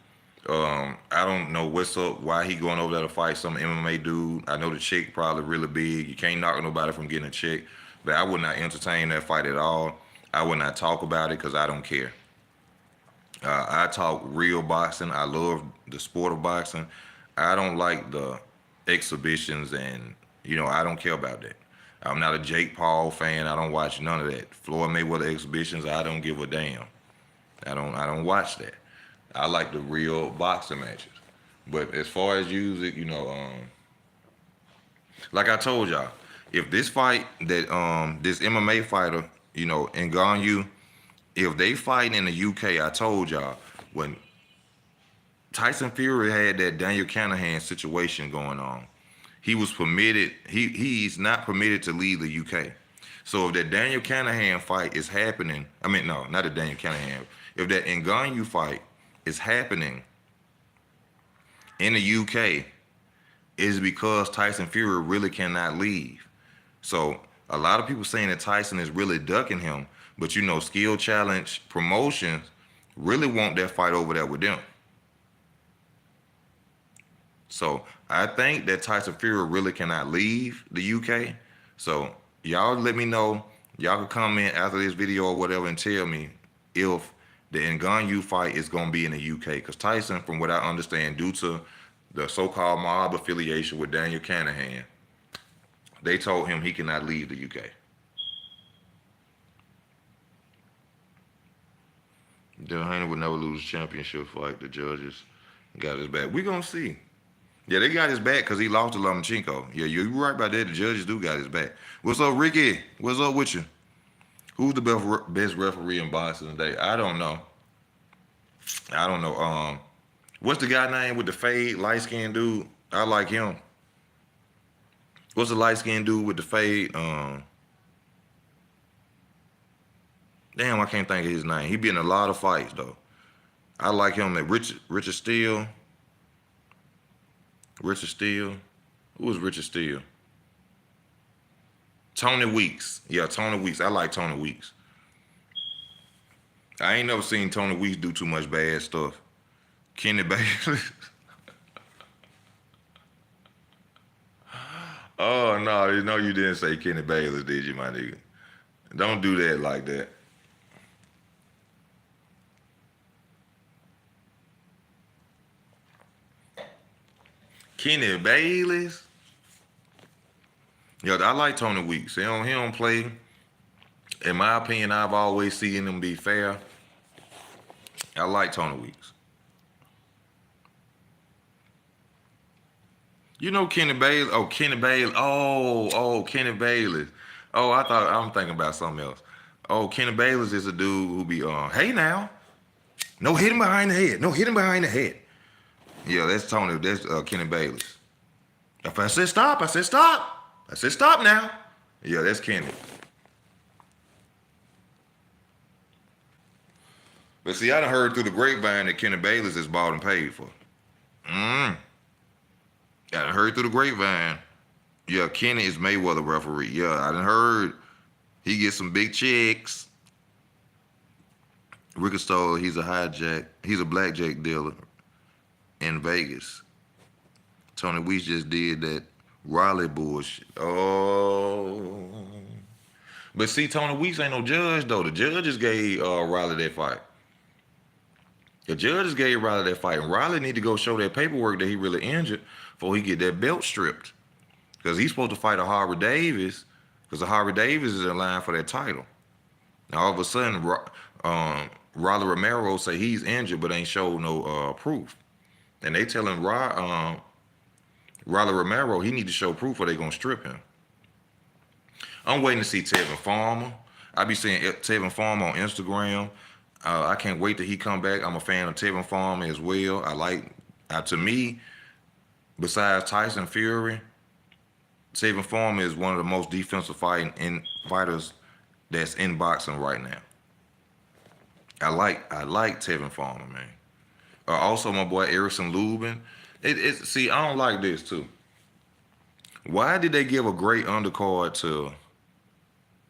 I don't know what's up, why he going over there to fight some MMA dude. I know the check probably really big. You can't knock nobody from getting a check, but I would not entertain that fight at all. I would not talk about it because I don't care. I talk real boxing. I love the sport of boxing. I don't like the exhibitions and, I don't care about that. I'm not a Jake Paul fan. I don't watch none of that. Floyd Mayweather exhibitions, I don't give a damn. I don't watch that. I like the real boxing matches. But as far as Usyk, like I told y'all, if this fight that this MMA fighter, Ngannou, if they fight in the UK, I told y'all when Tyson Fury had that Daniel Canahan situation going on, he was permitted. He's not permitted to leave the UK. So if that Daniel Canahan fight is happening, no, not the Daniel Canahan. If that Ngannou fight is happening in the UK, is because Tyson Fury really cannot leave. So a lot of people saying that Tyson is really ducking him, but Skill Challenge Promotions really want that fight over there with them. So I think that Tyson Fury really cannot leave the UK. So y'all let me know. Y'all can comment after this video or whatever and tell me if the Ngannou fight is going to be in the UK. Because Tyson, from what I understand, due to the so-called mob affiliation with Daniel Canahan, they told him he cannot leave the UK. Haney would never lose a championship fight. The judges got his back. We're going to see. Yeah, they got his back because he lost to Lomachenko. Yeah, you're right about that. The judges do got his back. What's up, Ricky? What's up with you? Who's the best referee in boxing today? I don't know. What's the guy name with the fade, light-skinned dude? I like him. What's the light-skinned dude with the fade? Damn, I can't think of his name. He be in a lot of fights, though. I like him. Richard Steele. Richard Steele. Who was Richard Steele? Tony Weeks. Yeah, Tony Weeks. I like Tony Weeks. I ain't never seen Tony Weeks do too much bad stuff. Kenny Bailey. Oh, no, you didn't say Kenny Bailey, did you, my nigga? Don't do that like that. Kenny Bailey's. Yeah, I like Tony Weeks. He don't play. In my opinion, I've always seen him be fair. I like Tony Weeks. Kenny Bailey. Oh, Kenny Bailey. Oh, Kenny Bailey. Oh, I'm thinking about something else. Oh, Kenny Bailey is a dude who be hey now. No hitting behind the head. No hitting behind the head. Yeah, that's Tony. That's Kenny Bailey. If I said stop, I said stop. I said stop now. Yeah, that's Kenny. But see, I done heard through the grapevine that Kenny Bailey is bought and paid for. I done heard through the grapevine. Yeah, Kenny is Mayweather referee. Yeah, I done heard he gets some big checks. Ricky Stoll, he's a blackjack dealer in Vegas. Tony Weeks just did that Raleigh bullshit. Oh, But see, Tony Weeks ain't no judge though. The judges gave Riley that fight. The judges gave Riley that fight, and Riley need to go show that paperwork that he really injured before he get that belt stripped. Because he's supposed to fight a Harvey Davis, because the Harvey Davis is in line for that title. Now all of a sudden, Riley Romero say he's injured, but ain't showed no proof. And they telling Riley Romero he need to show proof or they gonna strip him. I'm waiting to see Tevin Farmer. I be seeing Tevin Farmer on Instagram. I can't wait till he come back. I'm a fan of Tevin Farmer as well. I like, to me, besides Tyson Fury, Tevin Farmer is one of the most defensive fighters that's in boxing right now. I like Tevin Farmer, man. Also, my boy Erickson Lubin. See, I don't like this too. Why did they give a great undercard to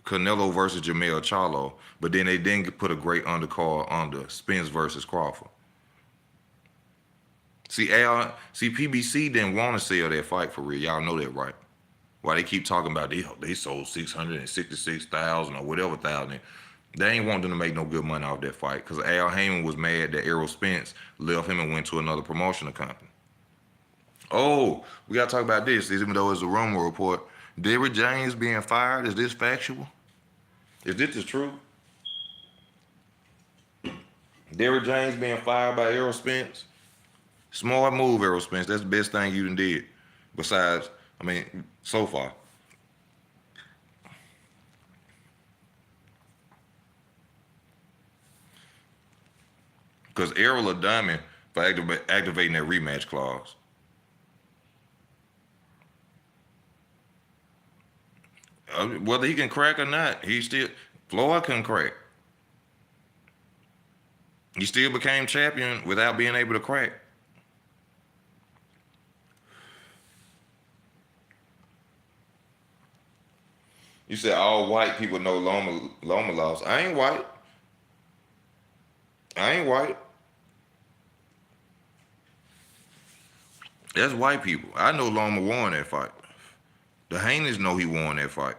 Canelo versus Jamel Charlo, but then they didn't put a great undercard under Spence versus Crawford? See, PBC didn't want to sell that fight for real. Y'all know that, right? Why they keep talking about they sold 666,000 or whatever thousand. They ain't want them to make no good money off that fight because Al Heyman was mad that Errol Spence left him and went to another promotional company. Oh, we gotta talk about this, even though it's a rumor report. Derrick James being fired, is this factual? Is this the truth? Derrick James being fired by Errol Spence? Smart move, Errol Spence. That's the best thing you done did. Besides, so far. Because Errol a dummy for activating that rematch clause. Whether he can crack or not, Floyd couldn't crack. He still became champion without being able to crack. You said all white people know Loma lost. I ain't white. That's white people. I know Loma won that fight. The Haney's know he won that fight.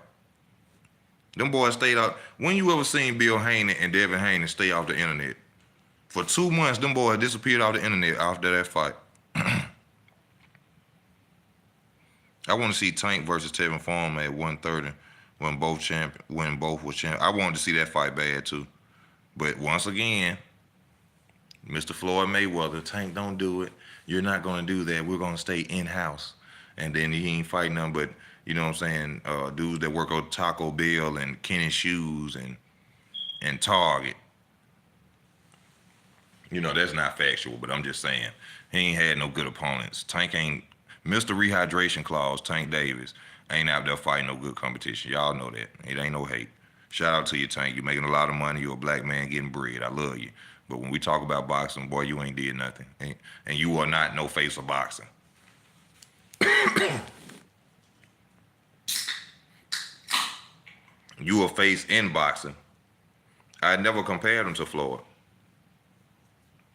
Them boys stayed out. When you ever seen Bill Haney and Devin Haney stay off the internet? For 2 months, them boys disappeared off the internet after that fight. I want to see Tank versus Tevin Farmer at 130 when both were champions. I wanted to see that fight bad too. But once again, Mr. Floyd Mayweather, Tank, don't do it. You're not going to do that. We're going to stay in-house. And then he ain't fighting them, but, you know what I'm saying, dudes that work on Taco Bell and Kenny Shoes and Target. You know, that's not factual, but I'm just saying. He ain't had no good opponents. Tank ain't, Mr. Rehydration Clause, Tank Davis, ain't out there fighting no good competition. Y'all know that. It ain't no hate. Shout out to you, Tank. You're making a lot of money. You're a black man getting bread. I love you. But when we talk about boxing, boy, you ain't did nothing. And you are not no face of boxing. You a face in boxing. I never compared him to Floyd.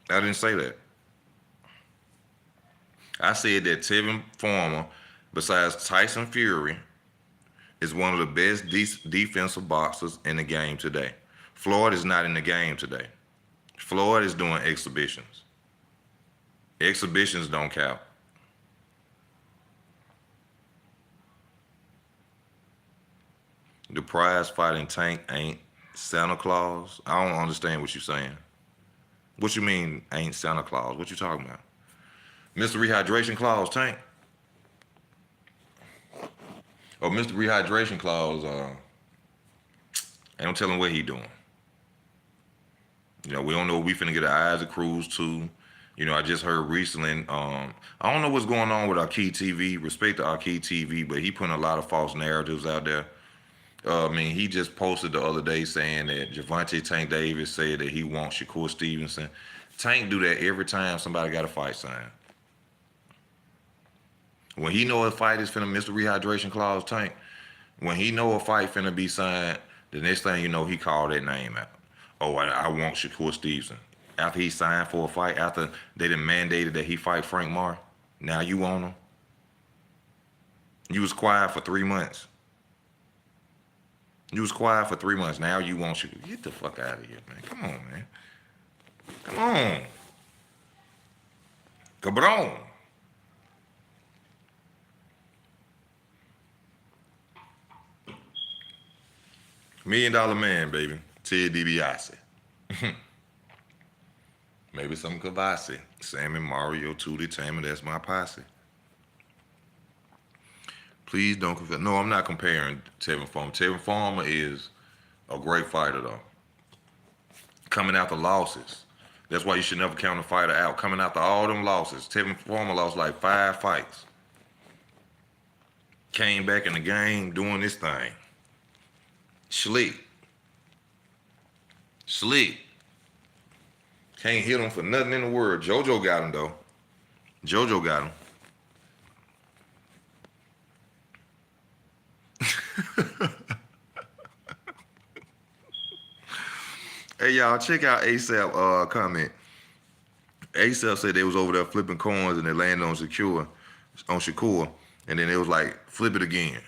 I didn't say that. I said that Tevin Farmer, besides Tyson Fury, is one of the best defensive boxers in the game today. Floyd is not in the game today. Floyd is doing exhibitions. Exhibitions don't count. The prize fighting Tank ain't Santa Claus. I don't understand what you're saying. What you mean ain't Santa Claus? What you talking about? Mr. Rehydration Clause, Tank? Oh, Mr. Rehydration Clause, ain't no telling what he doing. You know, we don't know if we finna get an Isaac Cruz too. You know, I just heard recently, I don't know what's going on with Arquette TV. Respect to Arquette TV, but he putting a lot of false narratives out there. He just posted the other day saying that Gervonta Tank Davis said that he wants Shakur Stevenson. Tank do that every time somebody got a fight signed. When he know a fight is finna miss the Rehydration Clause, Tank, when he know a fight finna be signed, the next thing you know, he called that name out. Oh, I want Shakur Stevenson. After he signed for a fight, after they done mandated that he fight Frank Marr, now you want him? You was quiet for 3 months. You was quiet for 3 months. Now you want Shakur. Get the fuck out of here, man. Come on, man. Come on. Cabron. $1 Million Man, baby. Ted DiBiase. Maybe some Kavasi. Sammy, Mario, Tootie, Tammy, that's my posse. Please don't compare. No, I'm not comparing Tevin Farmer. Tevin Farmer is a great fighter, though. Coming out the losses. That's why you should never count a fighter out. Coming after all them losses. Tevin Farmer lost like 5 fights. Came back in the game doing this thing. Slick. Can't hit him for nothing in the world. JoJo got him, though. JoJo got him. Hey, y'all, check out ASAP comment. ASAP said they was over there flipping coins and they landed on Shakur, and then it was like, flip it again.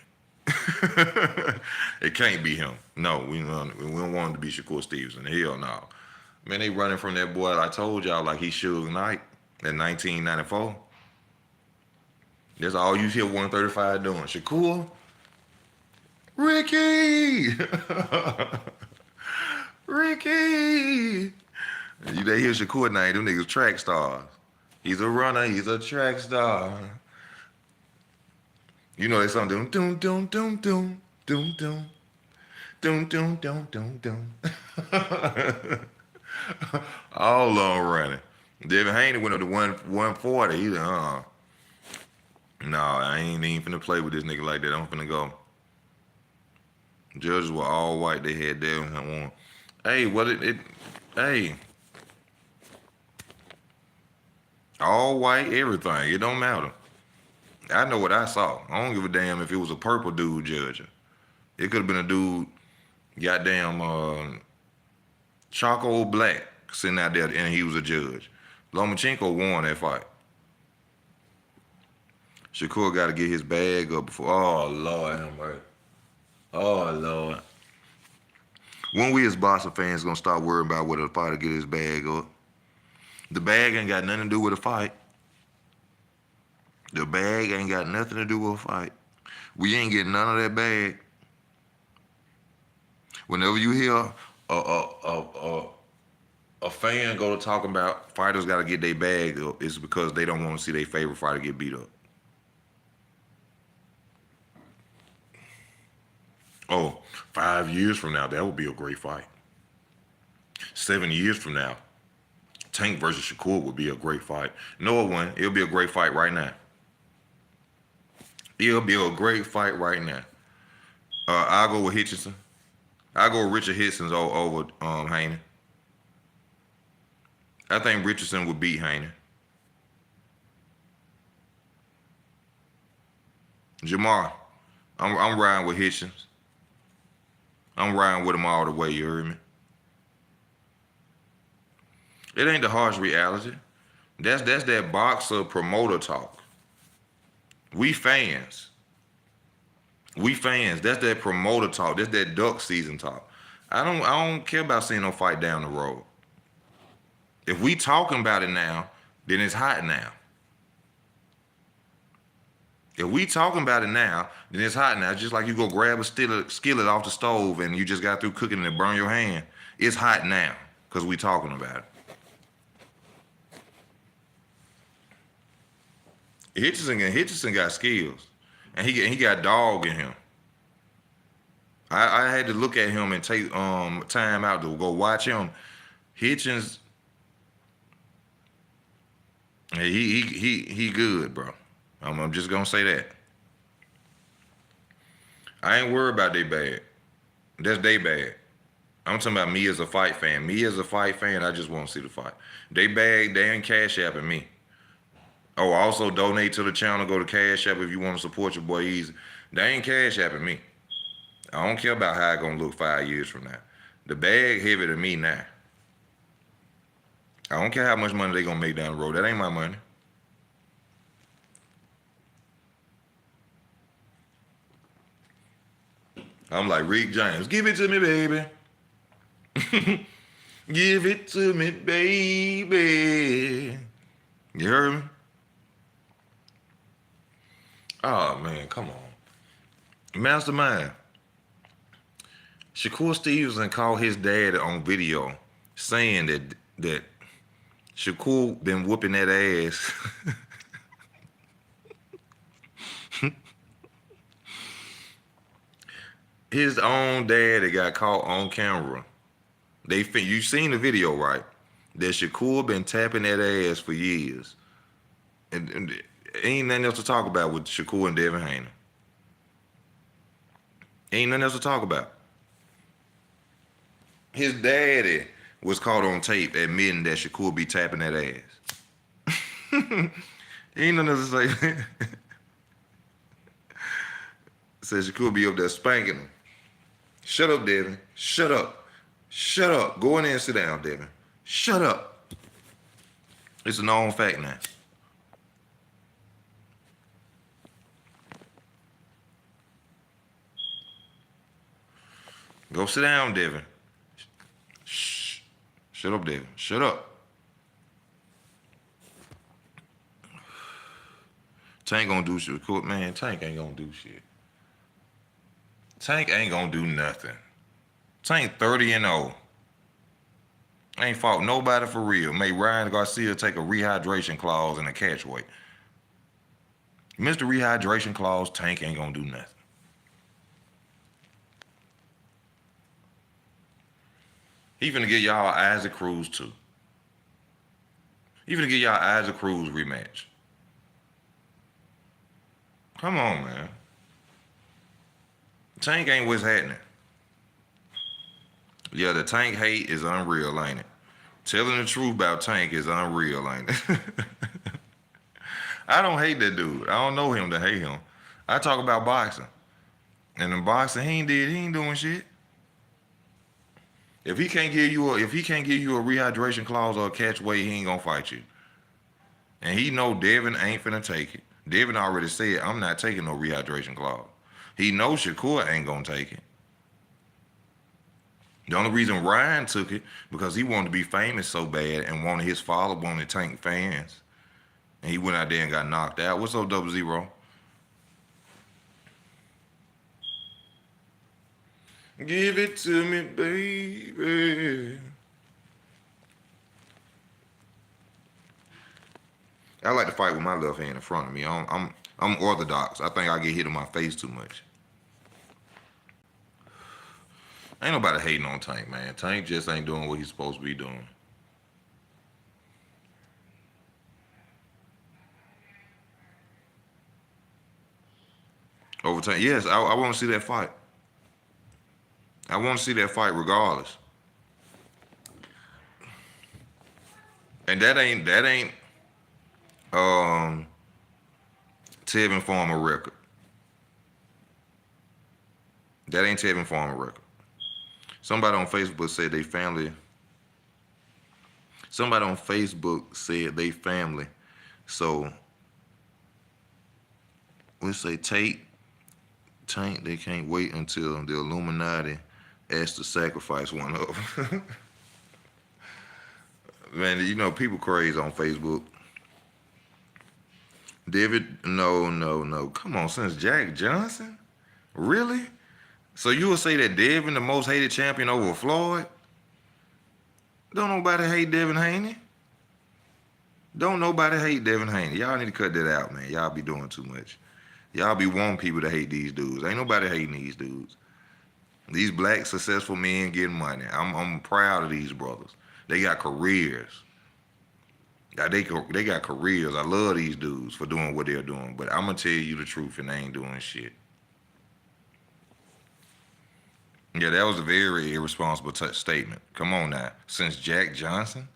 It can't be him. No, we don't want him to be Shakur Stevenson. Hell no. Man, they running from that boy. I told y'all like he Suge Knight in 1994. That's all you hear 135 doing. Shakur, Ricky, Ricky. They hear Shakur name, them niggas track stars. He's a runner, he's a track star. You know they song doom doom doom doom doom doom doom doom doom doom doom doom. All long running. Devin Haney went up to 140. He like, no, I ain't even finna play with this nigga like that. I'm finna go. Judges were all white. They had Devin on. Hey, hey. All white, everything. It don't matter. I know what I saw. I don't give a damn if it was a purple dude judging. It could have been a dude, goddamn, charcoal black sitting out there, and he was a judge. Lomachenko won that fight. Shakur got to get his bag up before. Oh, Lord have mercy. Oh, Lord. When we as boxing fans gonna start worrying about whether the fighter get his bag up? The bag ain't got nothing to do with a fight. The bag ain't got nothing to do with a fight. We ain't getting none of that bag. Whenever you hear a fan go to talking about fighters got to get their bag up, it's because they don't want to see their favorite fighter get beat up. Oh, 5 years from now, that would be a great fight. 7 years from now, Tank versus Shakur would be a great fight. No one, it'll be a great fight right now. It'll be a great fight right now. I'll go with Hitchinson. I'll go with Richard Hitchens over Haney. I think Richardson would beat Haney. Jamar, I'm riding with Hitchens. I'm riding with him all the way, you heard me? It ain't the harsh reality. That's that boxer promoter talk. We fans. That's that promoter talk. That's that duck season talk. I don't care about seeing no fight down the road. If we talking about it now, then it's hot now. If we talking about it now, then it's hot now. It's just like you go grab a skillet off the stove and you just got through cooking and it burn your hand. It's hot now because we talking about it. Hitchison got skills, and he got dog in him. I had to look at him and take time out to go watch him. Hitchens, he good, bro. I'm just gonna say that. I ain't worried about they bad. That's they bad. I'm talking about me as a fight fan. Me as a fight fan, I just want to see the fight. They bad, they ain't cash apping me. Oh, also donate to the channel. Go to Cash App if you want to support your boy Easy. They ain't Cash Apping me. I don't care about how it's going to look 5 years from now. The bag heavy to me now. I don't care how much money they going to make down the road. That ain't my money. I'm like Rick James. Give it to me, baby. Give it to me, baby. You heard me? Oh, man, come on. Mastermind. Shakur Stevenson called his dad on video saying that Shakur been whooping that ass. His own dad that got caught on camera. You seen the video, right? That Shakur been tapping that ass for years. And ain't nothing else to talk about with Shakur and Devin Haney. Ain't nothing else to talk about. His daddy was caught on tape admitting that Shakur be tapping that ass. Ain't nothing else to say. Said Shakur be up there spanking him. Shut up, Devin. Shut up. Shut up. Go in there and sit down, Devin. Shut up. It's a known fact now. Go sit down, Devin. Shh. Shut up, Devin. Shut up. Tank gonna do shit. Man, Tank ain't gonna do shit. Tank ain't gonna do nothing. Tank 30-0. Ain't fought nobody for real. Made Ryan Garcia take a rehydration clause in a catchweight. Mr. Rehydration clause, Tank ain't gonna do nothing. He finna get y'all Isaac Cruz too. He finna get y'all Isaac Cruz rematch. Come on, man. Tank ain't what's happening. Yeah, the Tank hate is unreal, ain't it? Telling the truth about Tank is unreal, ain't it? I don't hate that dude. I don't know him to hate him. I talk about boxing. And in boxing, he ain't doing shit. If he can't give you a rehydration clause or a catch weight, he ain't gonna fight you. And he know Devin ain't finna take it. Devin already said, I'm not taking no rehydration clause. He knows Shakur ain't gonna take it. The only reason Ryan took it, because he wanted to be famous so bad and wanted his father wanted Tank fans. And he went out there and got knocked out. What's up, 00? Give it to me, baby. I like to fight with my left hand in front of me. I'm orthodox. I think I get hit in my face too much. Ain't nobody hating on Tank, man. Tank just ain't doing what he's supposed to be doing. Over Tank, yes, I want to see that fight. I want to see that fight regardless. And that ain't Tevin Farmer record. That ain't Tevin Farmer record. Somebody on Facebook said they family. Somebody on Facebook said they family. So let's say Tank, they can't wait until the Illuminati ask to sacrifice one of them. Man, you know, people crazy on Facebook. David, no. Come on, since Jack Johnson? Really? So you would say that Devin the most hated champion over Floyd? Don't nobody hate Devin Haney? Don't nobody hate Devin Haney. Y'all need to cut that out, man. Y'all be doing too much. Y'all be wanting people to hate these dudes. Ain't nobody hating these dudes. These black successful men getting money. I'm proud of these brothers. They got careers. They got careers. I love these dudes for doing what they're doing. But I'm going to tell you the truth, and they ain't doing shit. Yeah, that was a very irresponsible statement. Come on now. Since Jack Johnson?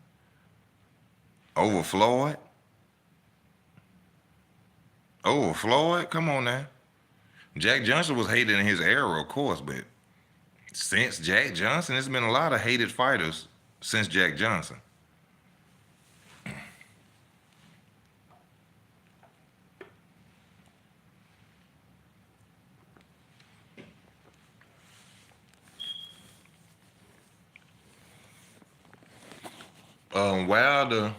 Over Floyd? Over Floyd? Come on now. Jack Johnson was hated in his era, of course, but since Jack Johnson, there's been a lot of hated fighters since Jack Johnson. Wilder,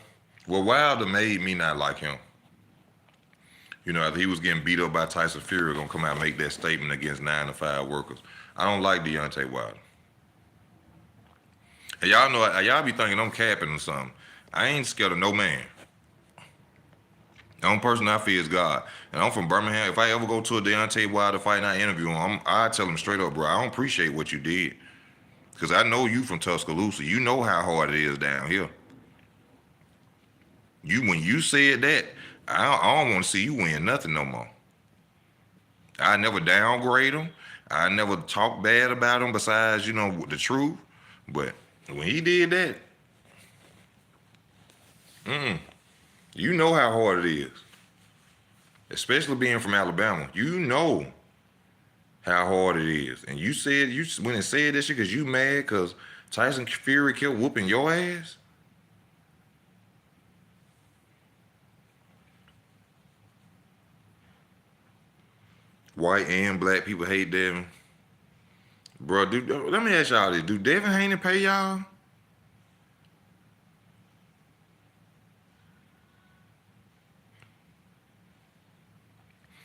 well, Wilder made me not like him. You know, after he was getting beat up by Tyson Fury, gonna come out and make that statement against 9-to-5 workers. I don't like Deontay Wilder. And y'all know, y'all be thinking I'm capping or something. I ain't scared of no man. The only person I fear is God. And I'm from Birmingham. If I ever go to a Deontay Wilder fight and I interview him, I tell him straight up, bro, I don't appreciate what you did. Because I know you from Tuscaloosa. You know how hard it is down here. When you said that, I don't want to see you win nothing no more. I never downgrade him. I never talk bad about him besides, the truth. But when he did that, you know how hard it is. Especially being from Alabama. You know how hard it is. And you went and said that shit because you mad because Tyson Fury kept whooping your ass? White and black people hate Devin. Bro, let me ask y'all this. Do Devin Haney pay y'all?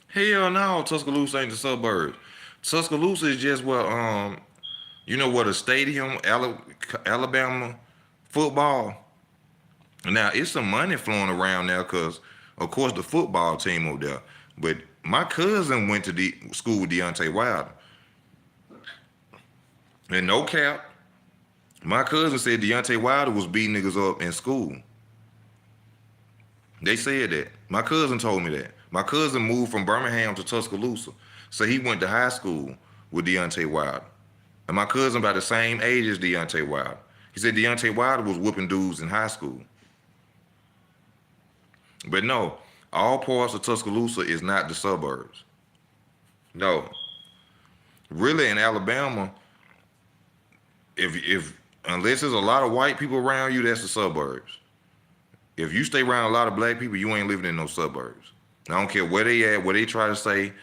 Hell no, Tuscaloosa ain't the suburbs. Tuscaloosa is just where, what a stadium, Alabama football. Now, it's some money flowing around there because, of course, the football team up there. But my cousin went to school with Deontay Wilder. And no cap, my cousin said Deontay Wilder was beating niggas up in school. They said that. My cousin told me that. My cousin moved from Birmingham to Tuscaloosa. So he went to high school with Deontay Wilder. And my cousin about the same age as Deontay Wilder. He said Deontay Wilder was whooping dudes in high school. But no, all parts of Tuscaloosa is not the suburbs. No. Really, in Alabama, if unless there's a lot of white people around you, that's the suburbs. If you stay around a lot of black people, you ain't living in no suburbs. I don't care where they at, what they try to say.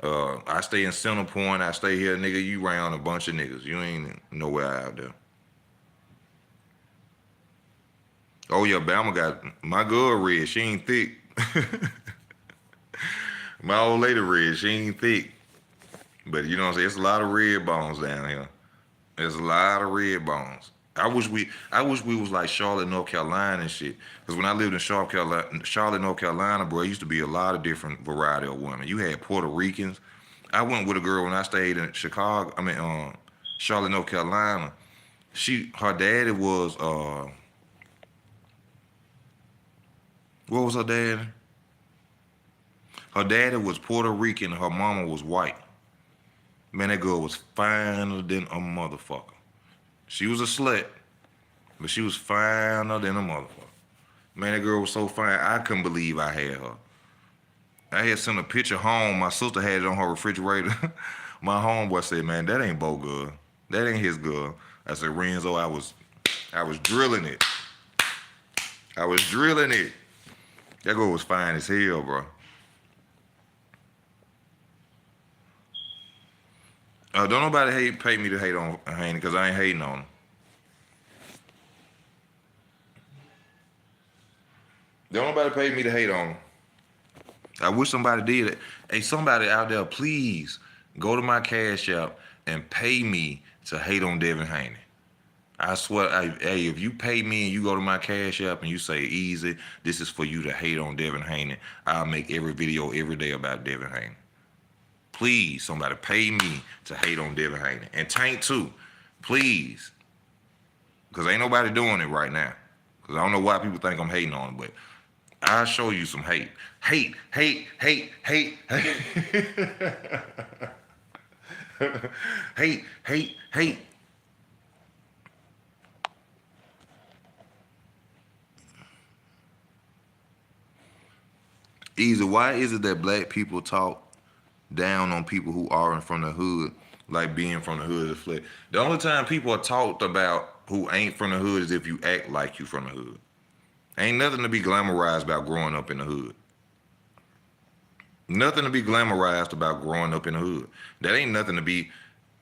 I stay in Center Point, I stay here, nigga, you around a bunch of niggas. You ain't nowhere out there. Oh yeah, Bama got my girl red, she ain't thick. My old lady red, she ain't thick. But you know what I'm saying? It's a lot of red bones down here. There's a lot of red bones. I wish we was like Charlotte, North Carolina and shit. Because when I lived in Charlotte, North Carolina, bro, it used to be a lot of different variety of women. You had Puerto Ricans. I went with a girl when I stayed in Charlotte, North Carolina. Her daddy was what was her daddy? Her daddy was Puerto Rican and her mama was white. Man, that girl was finer than a motherfucker. She was a slut, but she was finer than a motherfucker. Man, that girl was so fine, I couldn't believe I had her. I had sent a picture home. My sister had it on her refrigerator. My homeboy said, man, that ain't Bo girl. That ain't his girl. I said, Renzo, I was drilling it. I was drilling it. That girl was fine as hell, bro. Don't nobody pay me to hate on Haney because I ain't hating on him. Don't nobody pay me to hate on him. I wish somebody did it. Hey, somebody out there, please go to my Cash App and pay me to hate on Devin Haney. I swear, hey, if you pay me and you go to my Cash App and you say, easy, this is for you to hate on Devin Haney, I'll make every video every day about Devin Haney. Please, somebody pay me to hate on Devin Haney. And Tank too, please. Because ain't nobody doing it right now. Because I don't know why people think I'm hating on him, but I'll show you some hate. Hate, hate, hate, hate, hate. Hate, hate, hate. Easy, why is it that black people talk down on people who aren't from the hood, like being from the hood is flat? The only time people are talked about who ain't from the hood is if you act like you from the hood. Ain't nothing to be glamorized about growing up in the hood. Nothing to be glamorized about growing up in the hood. That ain't nothing to be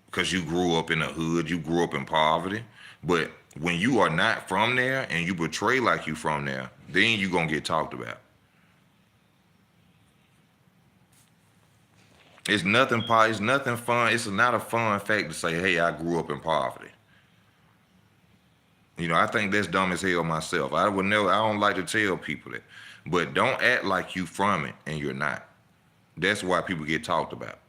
because you grew up in the hood, you grew up in poverty. But When you are not from there and you portray like you from there, then you gonna get talked about. It's nothing fun. It's not a fun fact to say, hey, I grew up in poverty. I think that's dumb as hell myself. I don't like to tell people that. But don't act like you from it and you're not. That's why people get talked about.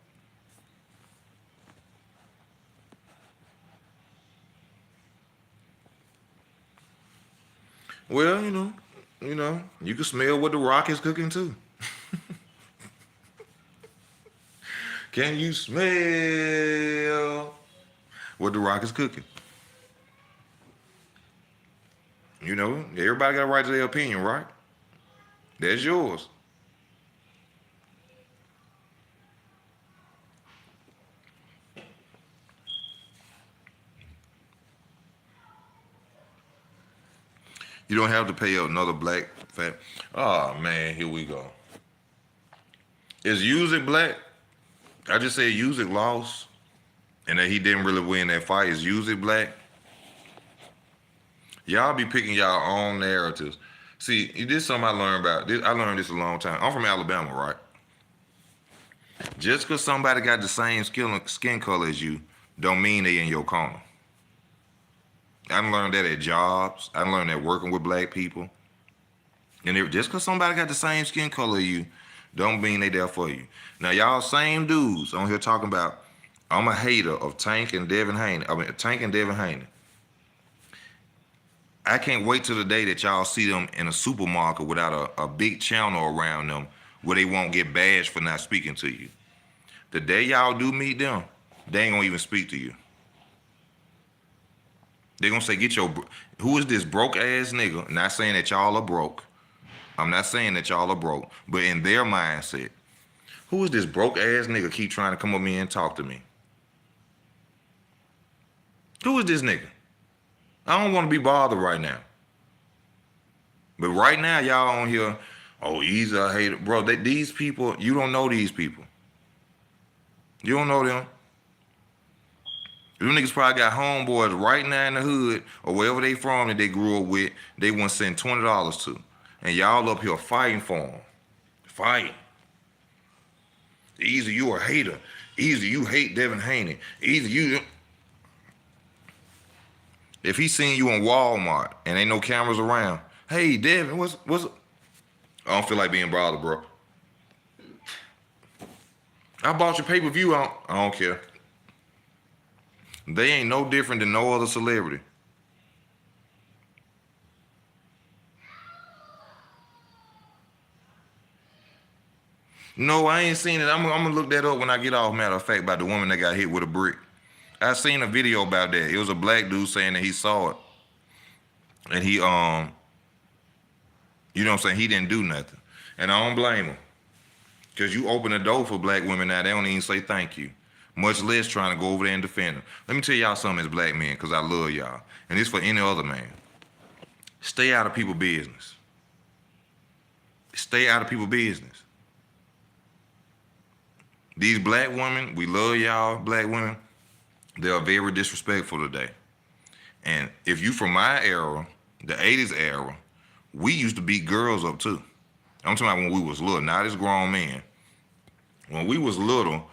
Well, you can smell what the Rock is cooking too. Can you smell what the Rock is cooking? Everybody got a right to their opinion, right? That's yours. You don't have to pay another black fat. Oh man, here we go. Is Usyk black? I just said Usyk lost, and that he didn't really win that fight. Is Usyk black? Y'all be picking y'all own narratives. See, this is something I learned about. I learned this a long time. I'm from Alabama, right? Just because somebody got the same skin color as you, don't mean they in your corner. I learned that at jobs. I learned that working with black people. And just because somebody got the same skin color as you, don't mean they there for you. Now, y'all same dudes on here talking about, I'm a hater of Tank and Devin Haney. I can't wait till the day that y'all see them in a supermarket without a big channel around them where they won't get bashed for not speaking to you. The day y'all do meet them, they ain't gonna even speak to you. They gonna say, who is this broke ass nigga? Not saying that y'all are broke. I'm not saying that y'all are broke, but in their mindset, who is this broke ass nigga keep trying to come up me and talk to me? Who is this nigga? I don't want to be bothered right now. But right now, y'all on here, oh, he's a hater. Bro, these people, you don't know these people. You don't know them. Them niggas probably got homeboys right now in the hood or wherever they from that they grew up with, they want to send $20 to. And y'all up here fighting for them. Fighting. Either you a hater. Either you hate Devin Haney. Either you... If he seen you in Walmart and ain't no cameras around, hey, Devin, what's... I don't feel like being bothered, bro. I bought your pay-per-view. I don't care. They ain't no different than no other celebrity. No, I ain't seen it. I'm gonna look that up when I get off, matter of fact, about the woman that got hit with a brick. I seen a video about that. It was a black dude saying that he saw it. And he, you know what I'm saying, he didn't do nothing. And I don't blame him. Because you open the door for black women now, they don't even say thank you. Much less trying to go over there and defend them. Let me tell y'all something as black men, because I love y'all. And this for any other man. Stay out of people's business. Stay out of people's business. These black women, we love y'all, black women. They are very disrespectful today. And if you from my era, the 80s era, we used to beat girls up too. I'm talking about when we was little, not as grown men. When we was little,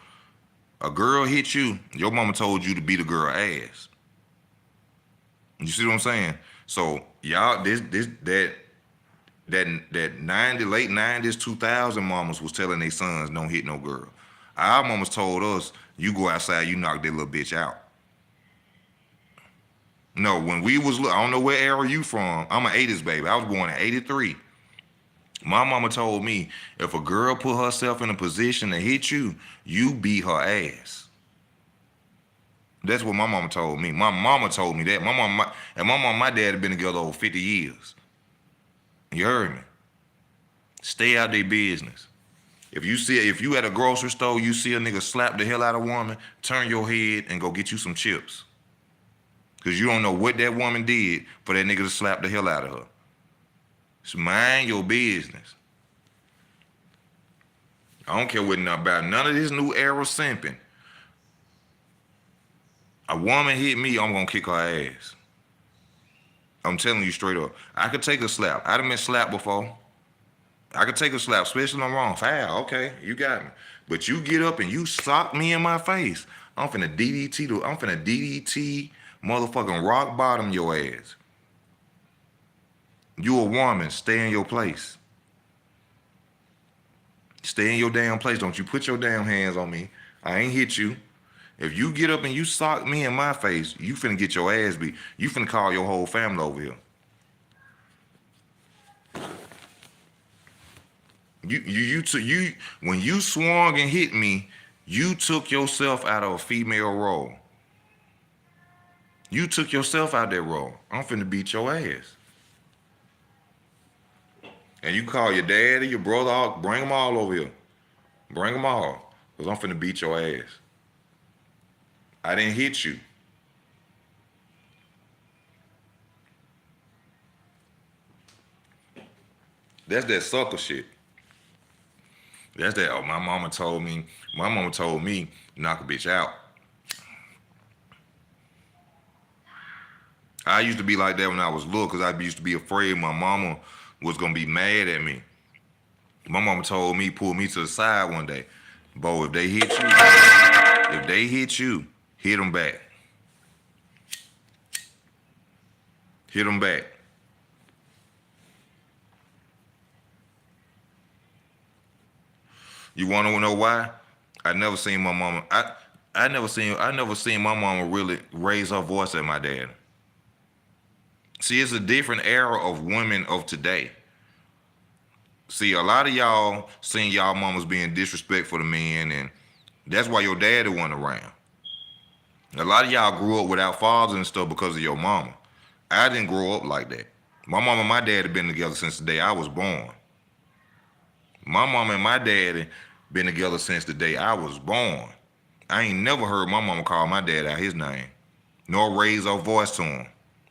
a girl hit you, your mama told you to beat a girl ass. You see what I'm saying? So y'all, that 90, late 90s, 2000 mamas was telling their sons don't hit no girl. Our mamas told us, you go outside, you knock that little bitch out. No, when we was, I don't know where era you from. I'm an 80s baby. I was born in 83. My mama told me, if a girl put herself in a position to hit you, you beat her ass. That's what my mama told me. My mama told me that. My mom and my dad have been together over 50 years. You heard me? Stay out their business. If you at a grocery store, you see a nigga slap the hell out of a woman, turn your head and go get you some chips. Because you don't know what that woman did for that nigga to slap the hell out of her. So mind your business. I don't care what about none of this new era simping. A woman hit me, I'm gonna kick her ass. I'm telling you straight up. I could take a slap. I done been slapped before. I could take a slap, especially when I'm wrong. Foul, okay, you got me. But you get up and you sock me in my face. I'm finna DDT motherfucking rock bottom your ass. You a woman, stay in your place. Stay in your damn place. Don't you put your damn hands on me. I ain't hit you. If you get up and you sock me in my face, you finna get your ass beat. You finna call your whole family over here. When you swung and hit me, you took yourself out of a female role. You took yourself out that role. I'm finna beat your ass. And you call your daddy, your brother, bring them all over here. Bring them all. Because I'm finna beat your ass. I didn't hit you. That's that sucker shit. That's that, oh, my mama told me, knock a bitch out. I used to be like that when I was little because I used to be afraid my mama was going to be mad at me. My mama told me, pulled me to the side one day. Bo, if they hit you, hit them back. Hit them back. You want to know why? I never seen my mama. I never seen my mama really raise her voice at my dad. See, it's a different era of women of today. See, a lot of y'all seen y'all mamas being disrespectful to men, and that's why your daddy wasn't around. A lot of y'all grew up without fathers and stuff because of your mama. I didn't grow up like that. My mama and my dad have been together since the day I was born. My mama and my daddy been together since the day I was born. I ain't never heard my mama call my dad out his name, nor raise her voice to him.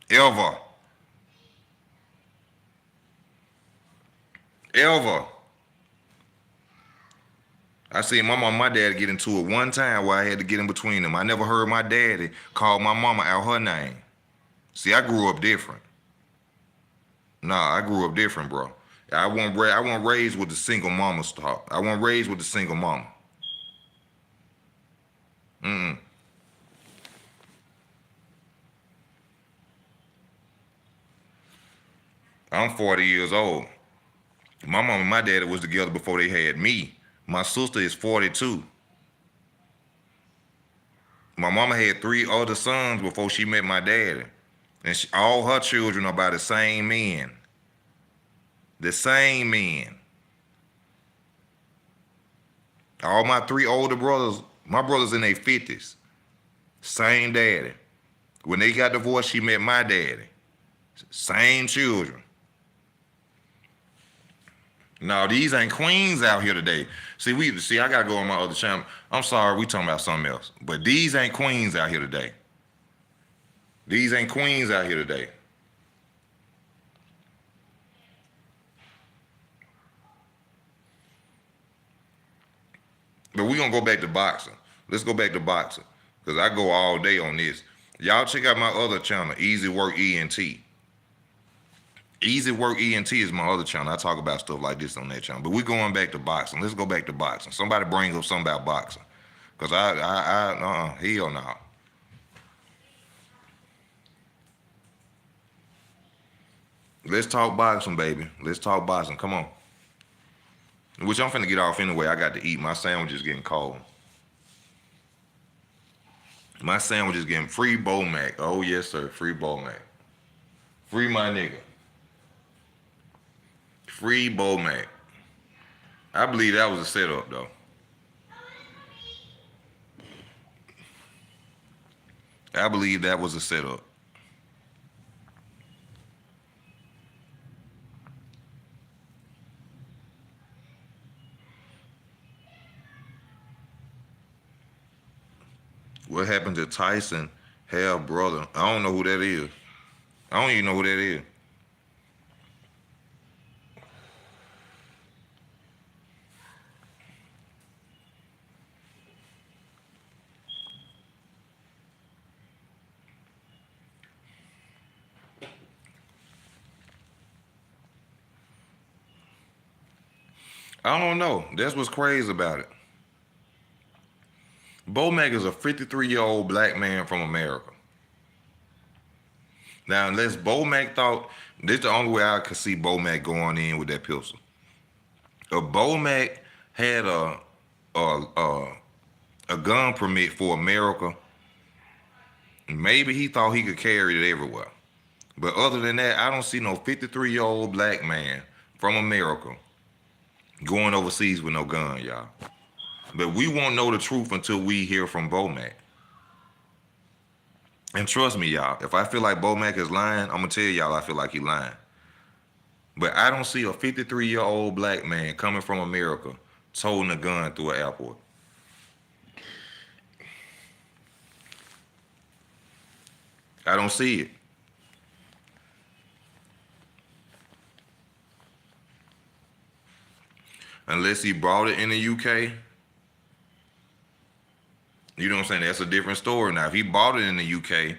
Ever. Ever. I seen my mom and my dad get into it one time where I had to get in between them. I never heard my daddy call my mama out her name. See, I grew up different. Nah, I grew up different, bro. I wasn't raised with the single mama talk. I wasn't raised with the single mama. I'm 40 years old. My mom and my daddy was together before they had me. My sister is 42. My mama had 3 other sons before she met my daddy. And all her children are by the same men. The same men. All my 3 older brothers, my brothers in their 50s. Same daddy. When they got divorced, she met my daddy. Same children. No, these ain't queens out here today. See, I gotta go on my other channel. I'm sorry, we talking about something else. But these ain't queens out here today. These ain't queens out here today. But we gonna go back to boxing. Let's go back to boxing. Because I go all day on this. Y'all check out my other channel, Easy Work ENT. Easy Work ENT is my other channel. I talk about stuff like this on that channel. But we're going back to boxing. Let's go back to boxing. Somebody bring up something about boxing. Because hell no. Let's talk boxing, baby. Let's talk boxing. Come on. Which I'm finna get off anyway. I got to eat. My sandwich is getting cold. My sandwich is getting free Bo Mac. Oh, yes, sir. Free Bo Mac. Free my nigga. Free Bo Mac. I believe that was a setup, though. I believe that was a setup. What happened to Tyson half brother? I don't know who that is. I don't even know who that is. I don't know. That's what's crazy about it. Bomac is a 53-year-old black man from America. Now, unless Bomac thought, this is the only way I could see Bomac going in with that pistol. If Bomac had a gun permit for America, maybe he thought he could carry it everywhere. But other than that, I don't see no 53-year-old black man from America going overseas with no gun, y'all. But we won't know the truth until we hear from Bomac. And trust me, y'all, if I feel like Bomac is lying, I'm going to tell y'all I feel like he's lying. But I don't see a 53-year-old black man coming from America toting a gun through an airport. I don't see it. Unless he brought it in the UK. You know what I'm saying? That's a different story. Now, if he bought it in the UK,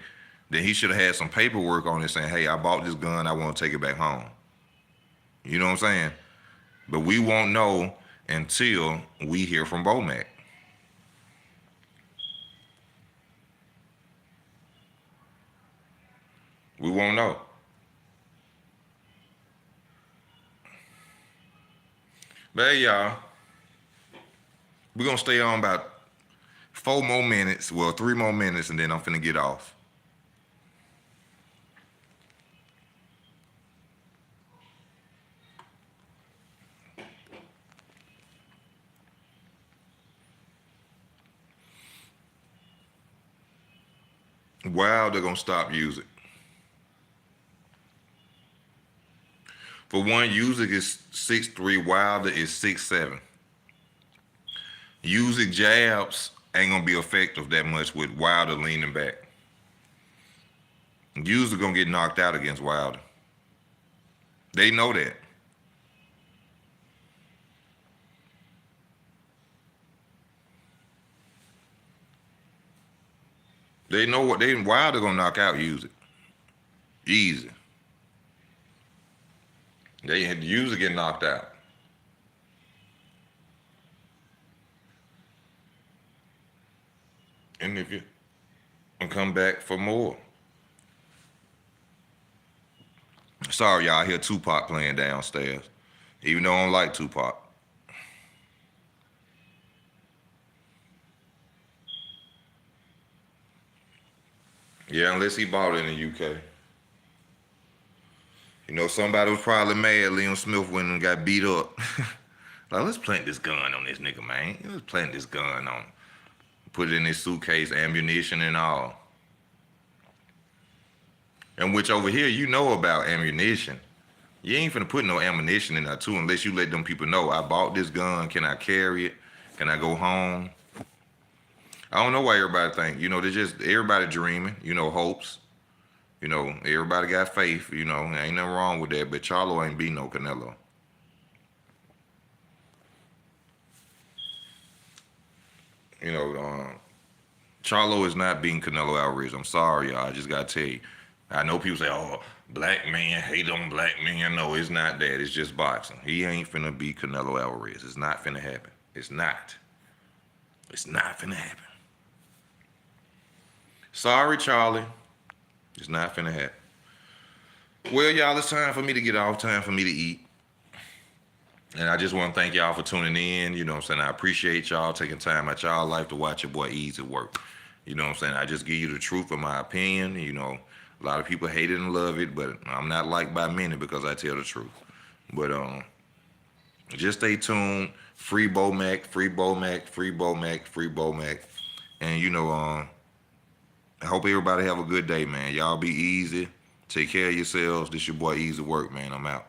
then he should have had some paperwork on it saying, hey, I bought this gun, I want to take it back home. You know what I'm saying? But we won't know until we hear from Bomac. We won't know. But hey, y'all, we're going to stay on about 4 more minutes, well, 3 more minutes, and then I'm finna get off. Wilder gonna stop Usyk. For one, Usyk is 6'3", Wilder is 6'7". Usyk jabs ain't gonna be effective that much with Wilder leaning back. Usyk gonna get knocked out against Wilder. They know that. They know what Wilder gonna knock out Usyk. Easy. They had Usyk get knocked out. And if you come back for more. Sorry, y'all, I hear Tupac playing downstairs. Even though I don't like Tupac. Yeah, unless he bought it in the UK. You know, somebody was probably mad Liam Smith went and got beat up. Like, let's plant this gun on this nigga, man. Let's plant this gun on him. Put it in his suitcase, ammunition and all. And which over here, you know about ammunition. You ain't finna put no ammunition in there too unless you let them people know, I bought this gun, can I carry it? Can I go home? I don't know why everybody think, you know, everybody dreaming, you know, hopes. You know, everybody got faith, you know, ain't nothing wrong with that, but Charlo ain't beat no Canelo. You know, Charlo is not beating Canelo Alvarez. I'm sorry, y'all. I just gotta tell you. I know people say, oh, black man hate on black men. No, it's not that. It's just boxing. He ain't finna beat Canelo Alvarez. It's not finna happen. It's not. It's not finna happen. Sorry, Charlie. It's not finna happen. Well, y'all, it's time for me to get off. Time for me to eat. And I just want to thank y'all for tuning in. You know what I'm saying? I appreciate y'all taking time out y'all life to watch your boy Easy work. You know what I'm saying? I just give you the truth of my opinion. You know, a lot of people hate it and love it, but I'm not liked by many because I tell the truth. But just stay tuned. Free Bomac, free Bomac, free Bomac, free Bomac. And, you know, I hope everybody have a good day, man. Y'all be easy. Take care of yourselves. This your boy Easy Work, man. I'm out.